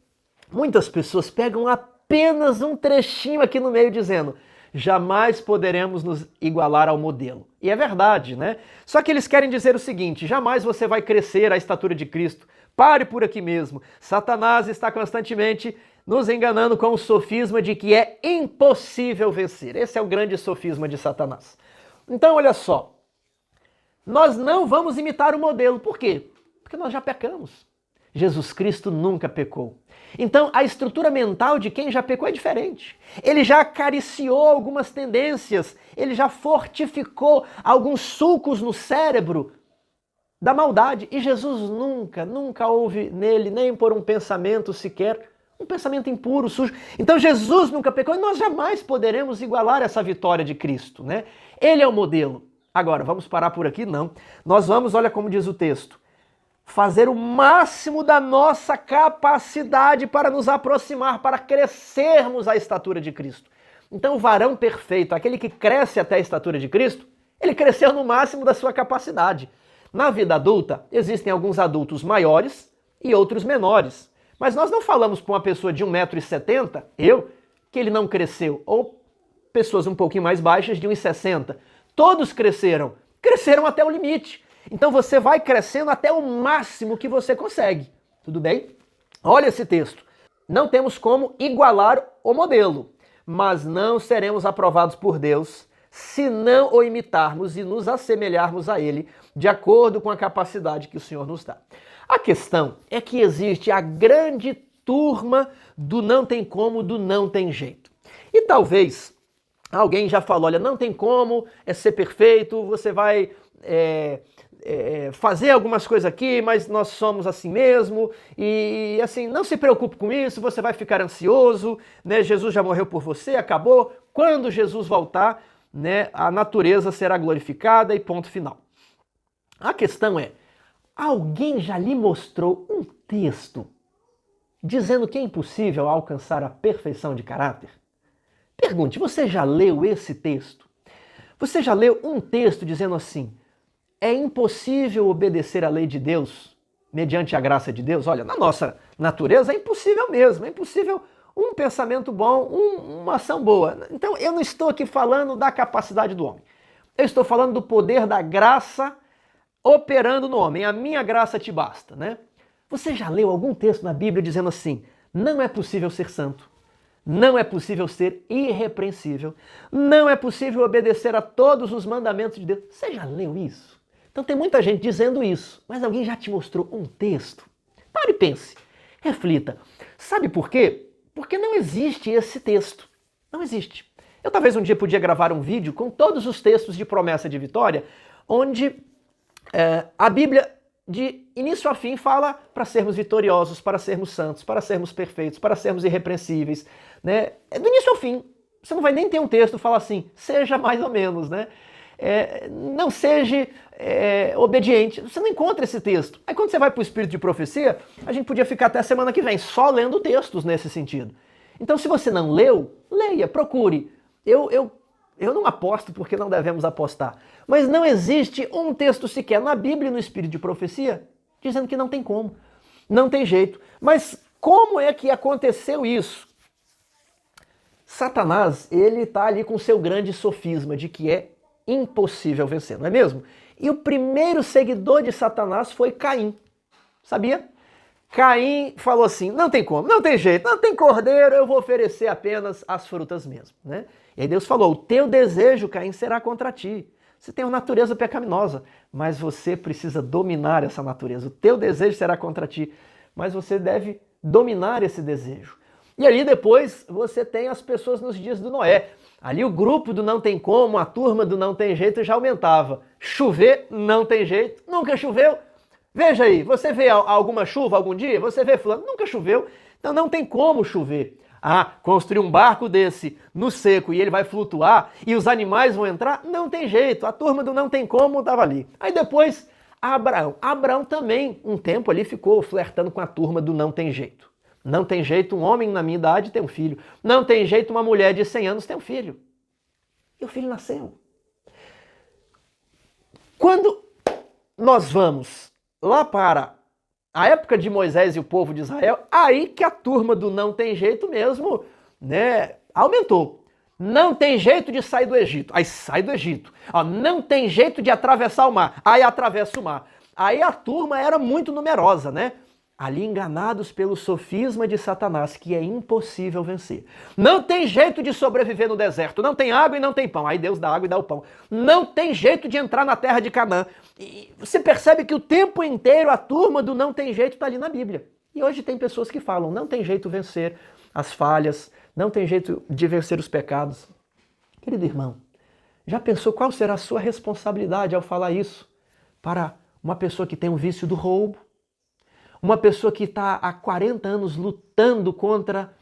Muitas pessoas pegam apenas um trechinho aqui no meio dizendo: jamais poderemos nos igualar ao modelo. E é verdade, né? Só que eles querem dizer o seguinte: jamais você vai crescer à estatura de Cristo. Pare por aqui mesmo. Satanás está constantemente nos enganando com o sofisma de que é impossível vencer. Esse é o grande sofisma de Satanás. Então, olha só. Nós não vamos imitar o modelo. Por quê? Porque nós já pecamos. Jesus Cristo nunca pecou. Então, a estrutura mental de quem já pecou é diferente. Ele já acariciou algumas tendências, ele já fortificou alguns sulcos no cérebro da maldade. E Jesus nunca houve nele, nem por um pensamento sequer, um pensamento impuro, sujo. Então, Jesus nunca pecou e nós jamais poderemos igualar essa vitória de Cristo, né? Ele é o modelo. Agora, vamos parar por aqui? Não. Nós vamos, olha como diz o texto, fazer o máximo da nossa capacidade para nos aproximar, para crescermos à estatura de Cristo. Então, o varão perfeito, aquele que cresce até a estatura de Cristo, ele cresceu no máximo da sua capacidade. Na vida adulta, existem alguns adultos maiores e outros menores. Mas nós não falamos para uma pessoa de 1,70 m, que ele não cresceu, ou pessoas um pouquinho mais baixas de 1,60 m. Todos cresceram até o limite. Então você vai crescendo até o máximo que você consegue. Tudo bem? Olha esse texto. Não temos como igualar o modelo, mas não seremos aprovados por Deus se não o imitarmos e nos assemelharmos a Ele de acordo com a capacidade que o Senhor nos dá. A questão é que existe a grande turma do não tem como, do não tem jeito. E talvez alguém já falou, olha, não tem como ser perfeito, você vai fazer algumas coisas aqui, mas nós somos assim mesmo, e assim, não se preocupe com isso, você vai ficar ansioso, né? Jesus já morreu por você, acabou. Quando Jesus voltar, né, a natureza será glorificada e ponto final. A questão é, alguém já lhe mostrou um texto dizendo que é impossível alcançar a perfeição de caráter? Pergunte, você já leu esse texto? Você já leu um texto dizendo assim, é impossível obedecer à lei de Deus mediante a graça de Deus? Olha, na nossa natureza é impossível mesmo, é impossível um pensamento bom, uma ação boa. Então eu não estou aqui falando da capacidade do homem. Eu estou falando do poder da graça operando no homem. A minha graça te basta, né? Você já leu algum texto na Bíblia dizendo assim, não é possível ser santo, não é possível ser irrepreensível, não é possível obedecer a todos os mandamentos de Deus? Você já leu isso? Então tem muita gente dizendo isso, mas alguém já te mostrou um texto? Pare e pense, reflita. Sabe por quê? Porque não existe esse texto. Não existe. Eu talvez um dia podia gravar um vídeo com todos os textos de promessa de vitória, onde a Bíblia, de início a fim, fala para sermos vitoriosos, para sermos santos, para sermos perfeitos, para sermos irrepreensíveis, né? Do início ao fim. Você não vai nem ter um texto que fala assim, seja mais ou menos, né? Não seja obediente. Você não encontra esse texto. Aí quando você vai para o Espírito de Profecia, a gente podia ficar até a semana que vem só lendo textos nesse sentido. Então se você não leu, leia, procure. Eu não aposto porque não devemos apostar. Mas não existe um texto sequer na Bíblia e no Espírito de Profecia dizendo que não tem como. Não tem jeito. Mas como é que aconteceu isso? Satanás, ele está ali com o seu grande sofisma de que é impossível vencer, não é mesmo? E o primeiro seguidor de Satanás foi Caim. Sabia? Caim falou assim, não tem como, não tem jeito, não tem cordeiro, eu vou oferecer apenas as frutas mesmo, né? E aí Deus falou, o teu desejo, Caim, será contra ti. Você tem uma natureza pecaminosa, mas você precisa dominar essa natureza. O teu desejo será contra ti, mas você deve dominar esse desejo. E ali depois você tem as pessoas nos dias do Noé. Ali o grupo do não tem como, a turma do não tem jeito já aumentava. Chover, não tem jeito, nunca choveu. Veja aí, você vê alguma chuva algum dia? Você vê fulano, nunca choveu, então não tem como chover. Construir um barco desse no seco e ele vai flutuar e os animais vão entrar? Não tem jeito, a turma do não tem como estava ali. Aí depois, Abraão também, um tempo ali ficou flertando com a turma do não tem jeito. Não tem jeito um homem na minha idade ter um filho. Não tem jeito uma mulher de 100 anos ter um filho. E o filho nasceu. Quando nós vamos lá para a época de Moisés e o povo de Israel, aí que a turma do não tem jeito mesmo, né, aumentou. Não tem jeito de sair do Egito. Aí sai do Egito. Ó, não tem jeito de atravessar o mar. Aí atravessa o mar. Aí a turma era muito numerosa, né? Ali enganados pelo sofisma de Satanás, que é impossível vencer. Não tem jeito de sobreviver no deserto. Não tem água e não tem pão. Aí Deus dá água e dá o pão. Não tem jeito de entrar na terra de Canaã. E você percebe que o tempo inteiro a turma do não tem jeito está ali na Bíblia. E hoje tem pessoas que falam, não tem jeito vencer as falhas, não tem jeito de vencer os pecados. Querido irmão, já pensou qual será a sua responsabilidade ao falar isso para uma pessoa que tem um vício do roubo? Uma pessoa que está há 40 anos lutando contra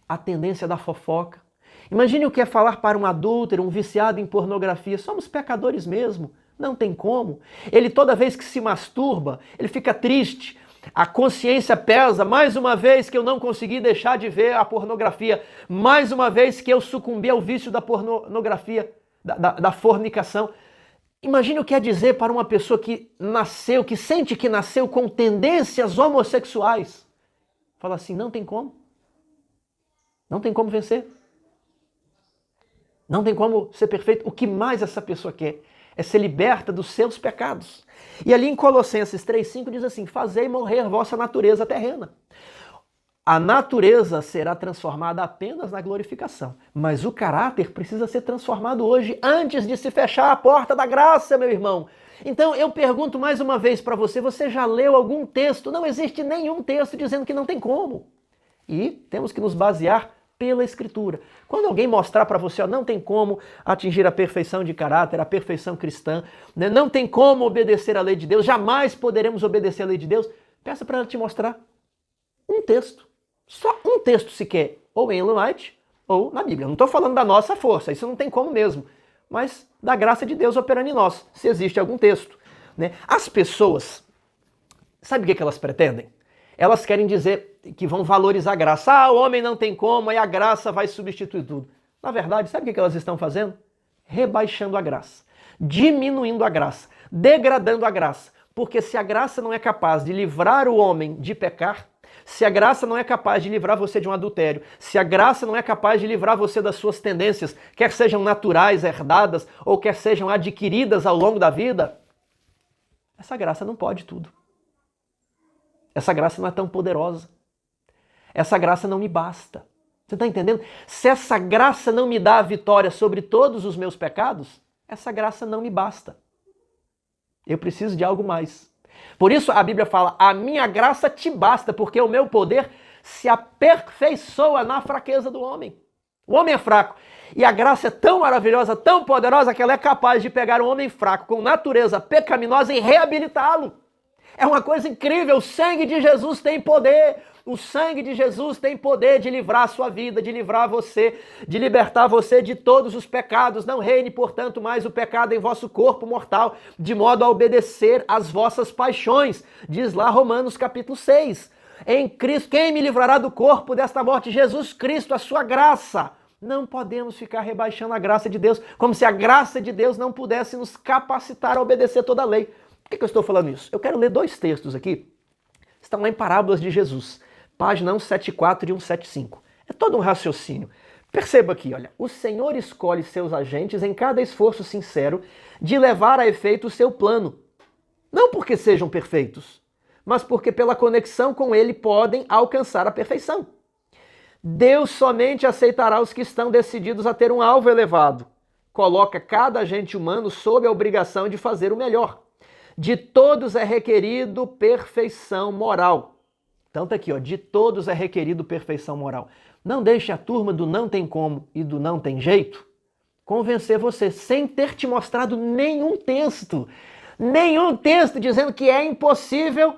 a tendência da fofoca. Imagine o que é falar para um adúltero, um viciado em pornografia. Somos pecadores mesmo, não tem como. Ele toda vez que se masturba, ele fica triste. A consciência pesa, mais uma vez que eu não consegui deixar de ver a pornografia. Mais uma vez que eu sucumbi ao vício da pornografia, da fornicação. Imagine o que é dizer para uma pessoa que nasceu, que sente que nasceu com tendências homossexuais. Fala assim, não tem como. Não tem como vencer. Não tem como ser perfeito. O que mais essa pessoa quer é ser liberta dos seus pecados. E ali em Colossenses 3,5 diz assim, fazei morrer vossa natureza terrena. A natureza será transformada apenas na glorificação, mas o caráter precisa ser transformado hoje, antes de se fechar a porta da graça, meu irmão. Então eu pergunto mais uma vez para você, você já leu algum texto? Não existe nenhum texto dizendo que não tem como. E temos que nos basear pela Escritura. Quando alguém mostrar para você, ó, não tem como atingir a perfeição de caráter, a perfeição cristã, né? Não tem como obedecer à lei de Deus, jamais poderemos obedecer à lei de Deus, peça para ela te mostrar um texto. Só um texto sequer, ou em Ellen White, ou na Bíblia. Não estou falando da nossa força, isso não tem como mesmo. Mas da graça de Deus operando em nós, se existe algum texto. Né? As pessoas, sabe o que elas pretendem? Elas querem dizer que vão valorizar a graça. Ah, o homem não tem como, aí a graça vai substituir tudo. Na verdade, sabe o que elas estão fazendo? Rebaixando a graça, diminuindo a graça, degradando a graça. Porque se a graça não é capaz de livrar o homem de pecar, se a graça não é capaz de livrar você de um adultério, se a graça não é capaz de livrar você das suas tendências, quer sejam naturais, herdadas, ou quer sejam adquiridas ao longo da vida, essa graça não pode tudo. Essa graça não é tão poderosa. Essa graça não me basta. Você está entendendo? Se essa graça não me dá a vitória sobre todos os meus pecados, essa graça não me basta. Eu preciso de algo mais. Por isso a Bíblia fala, a minha graça te basta, porque o meu poder se aperfeiçoa na fraqueza do homem. O homem é fraco. E a graça é tão maravilhosa, tão poderosa, que ela é capaz de pegar um homem fraco com natureza pecaminosa e reabilitá-lo. É uma coisa incrível, o sangue de Jesus tem poder. O sangue de Jesus tem poder de livrar a sua vida, de livrar você, de libertar você de todos os pecados. Não reine, portanto, mais o pecado em vosso corpo mortal, de modo a obedecer às vossas paixões. Diz lá Romanos capítulo 6. Em Cristo, quem me livrará do corpo desta morte? Jesus Cristo, a sua graça. Não podemos ficar rebaixando a graça de Deus, como se a graça de Deus não pudesse nos capacitar a obedecer toda a lei. Por que eu estou falando isso? Eu quero ler dois textos aqui. Estão lá em Parábolas de Jesus. Página 174 e 175. É todo um raciocínio. Perceba aqui, olha. O Senhor escolhe seus agentes em cada esforço sincero de levar a efeito o seu plano. Não porque sejam perfeitos, mas porque pela conexão com Ele podem alcançar a perfeição. Deus somente aceitará os que estão decididos a ter um alvo elevado. Coloca cada agente humano sob a obrigação de fazer o melhor. De todos é requerido perfeição moral. Então tá aqui, ó, de todos é requerido perfeição moral. Não deixe a turma do não tem como e do não tem jeito convencer você, sem ter te mostrado nenhum texto dizendo que é impossível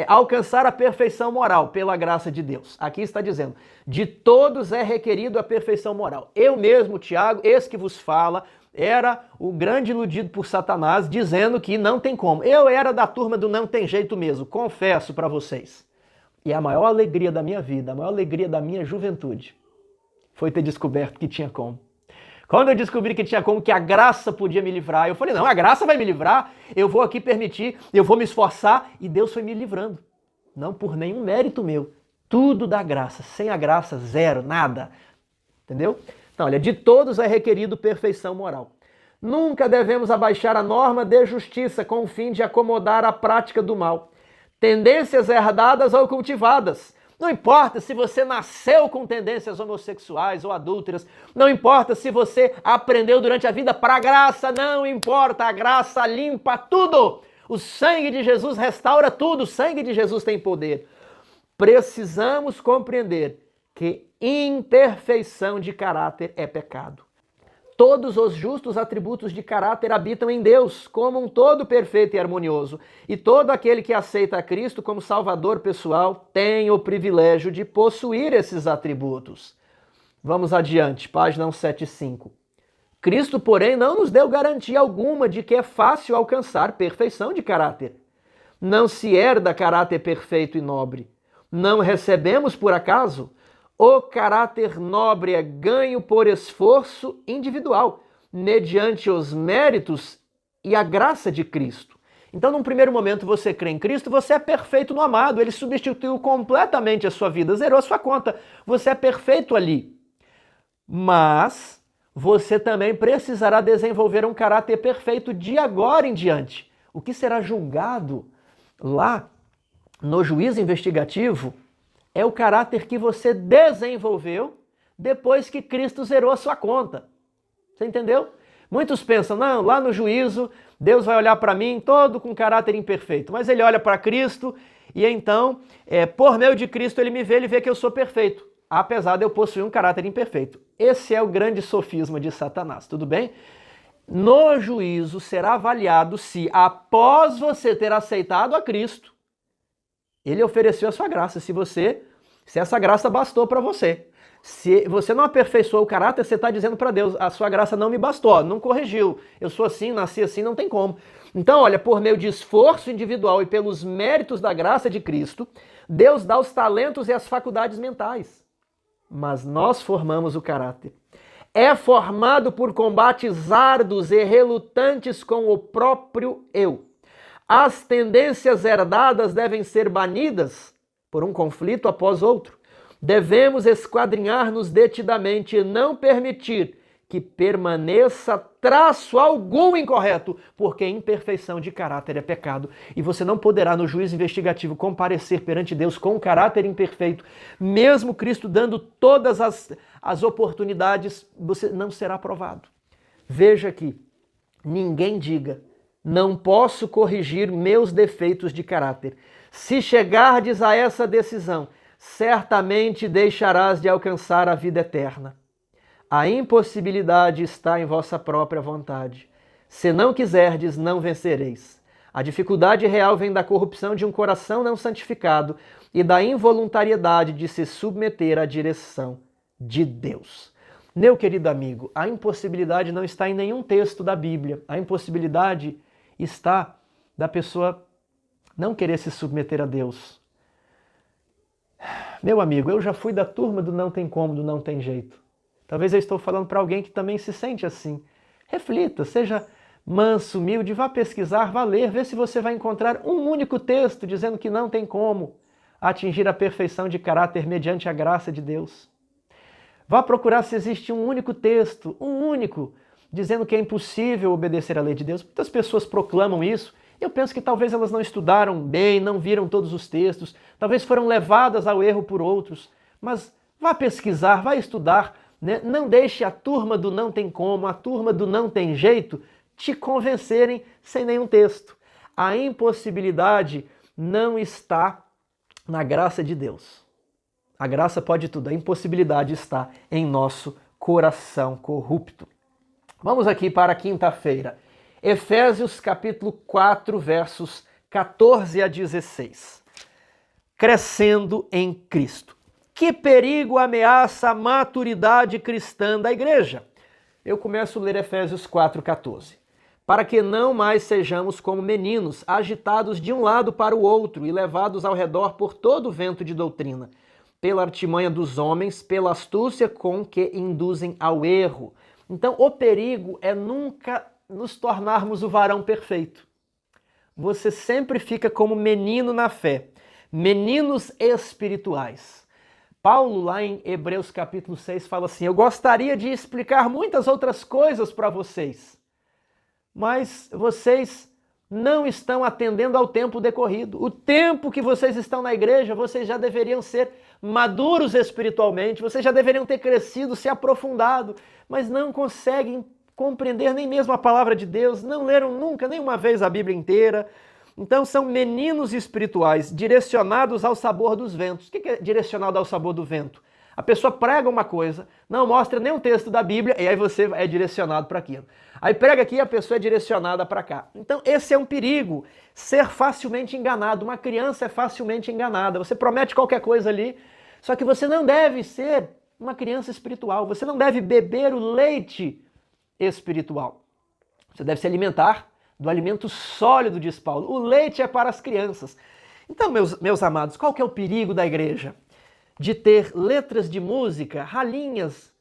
alcançar a perfeição moral pela graça de Deus. Aqui está dizendo, de todos é requerido a perfeição moral. Eu mesmo, Tiago, esse que vos fala, era o grande iludido por Satanás, dizendo que não tem como. Eu era da turma do não tem jeito mesmo, confesso para vocês. E a maior alegria da minha vida, a maior alegria da minha juventude, foi ter descoberto que tinha como. Quando eu descobri que tinha como, que a graça podia me livrar, eu falei, não, a graça vai me livrar, eu vou aqui permitir, eu vou me esforçar, e Deus foi me livrando. Não por nenhum mérito meu, tudo da graça. Sem a graça, zero, nada. Entendeu? Então, olha, de todos é requerido perfeição moral. Nunca devemos abaixar a norma de justiça com o fim de acomodar a prática do mal. Tendências herdadas ou cultivadas. Não importa se você nasceu com tendências homossexuais ou adúlteras, não importa se você aprendeu durante a vida para a graça, não importa, a graça limpa tudo. O sangue de Jesus restaura tudo, o sangue de Jesus tem poder. Precisamos compreender que imperfeição de caráter é pecado. Todos os justos atributos de caráter habitam em Deus, como um todo perfeito e harmonioso. E todo aquele que aceita a Cristo como Salvador pessoal tem o privilégio de possuir esses atributos. Vamos adiante, página 175. Cristo, porém, não nos deu garantia alguma de que é fácil alcançar perfeição de caráter. Não se herda caráter perfeito e nobre. Não recebemos por acaso. O caráter nobre é ganho por esforço individual, mediante os méritos e a graça de Cristo. Então, num primeiro momento, você crê em Cristo, você é perfeito no amado, ele substituiu completamente a sua vida, zerou a sua conta, você é perfeito ali. Mas você também precisará desenvolver um caráter perfeito de agora em diante. O que será julgado lá no juízo investigativo é o caráter que você desenvolveu depois que Cristo zerou a sua conta. Você entendeu? Muitos pensam, não, lá no juízo, Deus vai olhar para mim todo com caráter imperfeito. Mas ele olha para Cristo e então, por meio de Cristo, ele vê que eu sou perfeito, apesar de eu possuir um caráter imperfeito. Esse é o grande sofisma de Satanás, tudo bem? No juízo será avaliado se, após você ter aceitado a Cristo, ele ofereceu a sua graça, se essa graça bastou para você. Se você não aperfeiçoou o caráter, você está dizendo para Deus, a sua graça não me bastou, não corrigiu, eu sou assim, nasci assim, não tem como. Então, olha, por meio de esforço individual e pelos méritos da graça de Cristo, Deus dá os talentos e as faculdades mentais. Mas nós formamos o caráter. É formado por combates árduos e relutantes com o próprio eu. As tendências herdadas devem ser banidas por um conflito após outro. Devemos esquadrinhar-nos detidamente e não permitir que permaneça traço algum incorreto, porque imperfeição de caráter é pecado. E você não poderá, no juízo investigativo, comparecer perante Deus com um caráter imperfeito. Mesmo Cristo dando todas as oportunidades, você não será aprovado. Veja aqui, ninguém diga, não posso corrigir meus defeitos de caráter. Se chegardes a essa decisão, certamente deixarás de alcançar a vida eterna. A impossibilidade está em vossa própria vontade. Se não quiserdes, não vencereis. A dificuldade real vem da corrupção de um coração não santificado e da involuntariedade de se submeter à direção de Deus. Meu querido amigo, a impossibilidade não está em nenhum texto da Bíblia. A impossibilidade está da pessoa não querer se submeter a Deus. Meu amigo, eu já fui da turma do não tem como, do não tem jeito. Talvez eu estou falando para alguém que também se sente assim. Reflita, seja manso, humilde, vá pesquisar, vá ler, vê se você vai encontrar um único texto dizendo que não tem como atingir a perfeição de caráter mediante a graça de Deus. Vá procurar se existe um único texto, um único, dizendo que é impossível obedecer à lei de Deus. Muitas pessoas proclamam isso. Eu penso que talvez elas não estudaram bem, não viram todos os textos, talvez foram levadas ao erro por outros. Mas vá pesquisar, vá estudar, né? Não deixe a turma do não tem como, a turma do não tem jeito, te convencerem sem nenhum texto. A impossibilidade não está na graça de Deus. A graça pode tudo, a impossibilidade está em nosso coração corrupto. Vamos aqui para a quinta-feira. Efésios capítulo 4, versos 14 a 16. Crescendo em Cristo. Que perigo ameaça a maturidade cristã da igreja? Eu começo a ler Efésios 4, 14. para que não mais sejamos como meninos, agitados de um lado para o outro e levados ao redor por todo o vento de doutrina, pela artimanha dos homens, pela astúcia com que induzem ao erro. Então, o perigo é nunca nos tornarmos o varão perfeito. Você sempre fica como menino na fé, meninos espirituais. Paulo, lá em Hebreus capítulo 6, fala assim: eu gostaria de explicar muitas outras coisas para vocês, mas vocês não estão atendendo ao tempo decorrido. O tempo que vocês estão na igreja, vocês já deveriam ser maduros espiritualmente, vocês já deveriam ter crescido, se aprofundado, mas não conseguem compreender nem mesmo a palavra de Deus, não leram nunca, nenhuma vez a Bíblia inteira. Então são meninos espirituais direcionados ao sabor dos ventos. O que é direcionado ao sabor do vento? A pessoa prega uma coisa, não mostra nenhum texto da Bíblia, e aí você é direcionado para aquilo. Aí prega aqui e a pessoa é direcionada para cá. Então esse é um perigo, ser facilmente enganado. Uma criança é facilmente enganada. Você promete qualquer coisa ali, só que você não deve ser uma criança espiritual. Você não deve beber o leite espiritual. Você deve se alimentar do alimento sólido, diz Paulo. O leite é para as crianças. Então, meus amados, qual que é o perigo da igreja? De ter letras de música, ralinhas,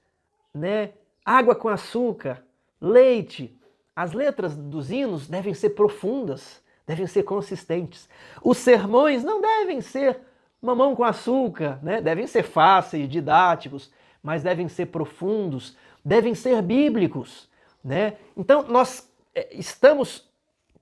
né? Água com açúcar, leite. As letras dos hinos devem ser profundas, devem ser consistentes. Os sermões não devem ser mamão com açúcar, né? Devem ser fáceis, didáticos, mas devem ser profundos, devem ser bíblicos, né? Então nós estamos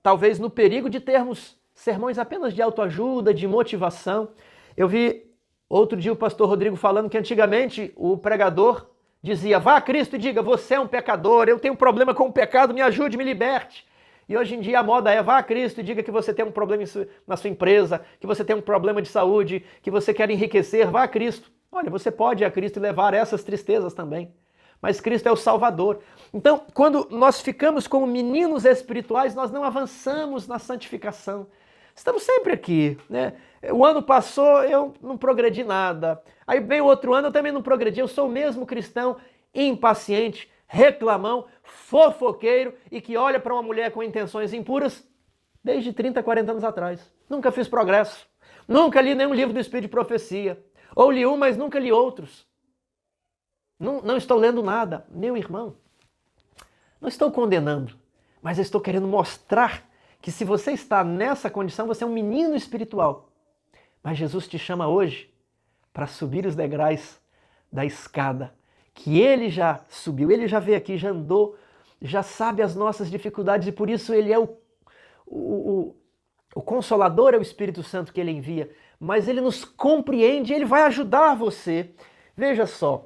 talvez no perigo de termos sermões apenas de autoajuda, de motivação. Eu vi outro dia o pastor Rodrigo falando que antigamente o pregador dizia: vá a Cristo e diga, você é um pecador, eu tenho um problema com o pecado, me ajude, me liberte. E hoje em dia a moda é: vá a Cristo e diga que você tem um problema na sua empresa, que você tem um problema de saúde, que você quer enriquecer, vá a Cristo. Olha, você pode ir a Cristo e levar essas tristezas também. Mas Cristo é o Salvador. Então, quando nós ficamos como meninos espirituais, nós não avançamos na santificação. Estamos sempre aqui, né? O ano passou, eu não progredi nada. Aí vem o outro ano, eu também não progredi. Eu sou o mesmo cristão impaciente, reclamão, fofoqueiro e que olha para uma mulher com intenções impuras desde 30, 40 anos atrás. Nunca fiz progresso. Nunca li nenhum livro do Espírito de Profecia. Ou li um, mas nunca li outros. Não estou lendo nada, meu irmão. Não estou condenando, mas estou querendo mostrar que se você está nessa condição, você é um menino espiritual. Mas Jesus te chama hoje para subir os degraus da escada, que ele já subiu, ele já veio aqui, já andou, já sabe as nossas dificuldades e por isso ele é o Consolador, é o Espírito Santo que ele envia, mas ele nos compreende, ele vai ajudar você. Veja só,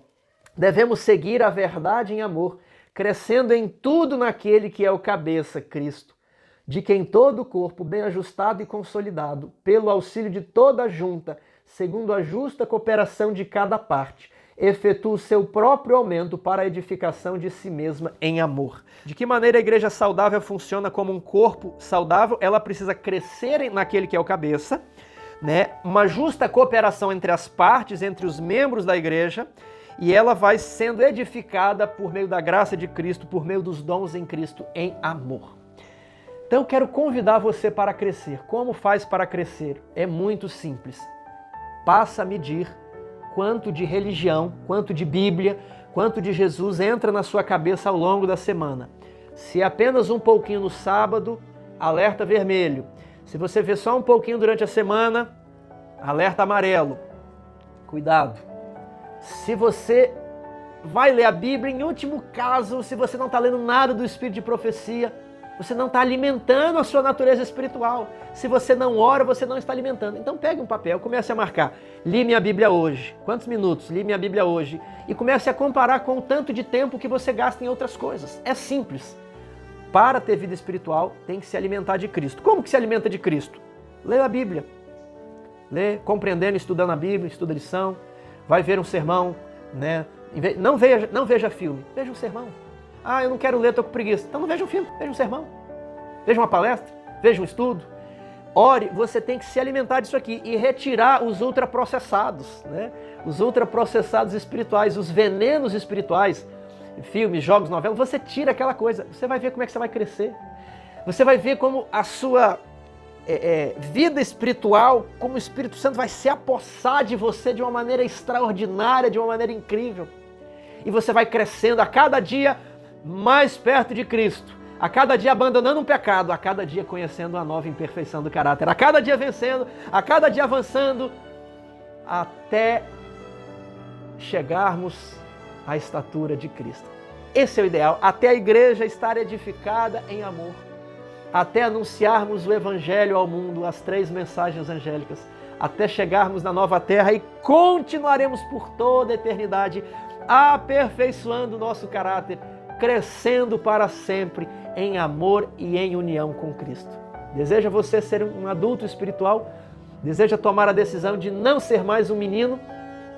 devemos seguir a verdade em amor, crescendo em tudo naquele que é o cabeça, Cristo, de quem todo o corpo, bem ajustado e consolidado, pelo auxílio de toda a junta, segundo a justa cooperação de cada parte, efetua o seu próprio aumento para a edificação de si mesma em amor. De que maneira a igreja saudável funciona como um corpo saudável? Ela precisa crescer naquele que é o cabeça, né? Uma justa cooperação entre as partes, entre os membros da igreja, e ela vai sendo edificada por meio da graça de Cristo, por meio dos dons em Cristo em amor. Então eu quero convidar você para crescer. Como faz para crescer? É muito simples. Passa a medir quanto de religião, quanto de Bíblia, quanto de Jesus entra na sua cabeça ao longo da semana. Se apenas um pouquinho no sábado, alerta vermelho. Se você vê só um pouquinho durante a semana, alerta amarelo. Cuidado. Se você vai ler a Bíblia, em último caso, se você não está lendo nada do Espírito de Profecia, você não está alimentando a sua natureza espiritual. Se você não ora, você não está alimentando. Então pegue um papel, comece a marcar. Li minha Bíblia hoje. Quantos minutos? Li minha Bíblia hoje. E comece a comparar com o tanto de tempo que você gasta em outras coisas. É simples. Para ter vida espiritual, tem que se alimentar de Cristo. Como que se alimenta de Cristo? Lê a Bíblia. Lê, compreendendo, estudando a Bíblia, estuda a lição. Vai ver um sermão, né? Não veja filme, veja um sermão. Ah, eu não quero ler, estou com preguiça. Então não veja um filme, veja um sermão. Veja uma palestra, veja um estudo. Ore, você tem que se alimentar disso aqui e retirar os ultraprocessados, né? Os ultraprocessados espirituais, os venenos espirituais, filmes, jogos, novelas, você tira aquela coisa, você vai ver como é que você vai crescer. Você vai ver como a sua vida espiritual, como o Espírito Santo vai se apossar de você de uma maneira extraordinária, de uma maneira incrível. E você vai crescendo a cada dia mais perto de Cristo, a cada dia abandonando um pecado, a cada dia conhecendo a nova imperfeição do caráter, a cada dia vencendo, a cada dia avançando, até chegarmos à estatura de Cristo. Esse é o ideal, até a igreja estar edificada em amor, até anunciarmos o Evangelho ao mundo, as 3 mensagens angélicas, até chegarmos na nova terra e continuaremos por toda a eternidade aperfeiçoando o nosso caráter, crescendo para sempre em amor e em união com Cristo. Deseja você ser um adulto espiritual? Deseja tomar a decisão de não ser mais um menino?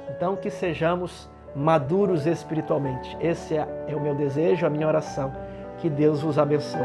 Então que sejamos maduros espiritualmente. Esse é o meu desejo, a minha oração. Que Deus vos abençoe.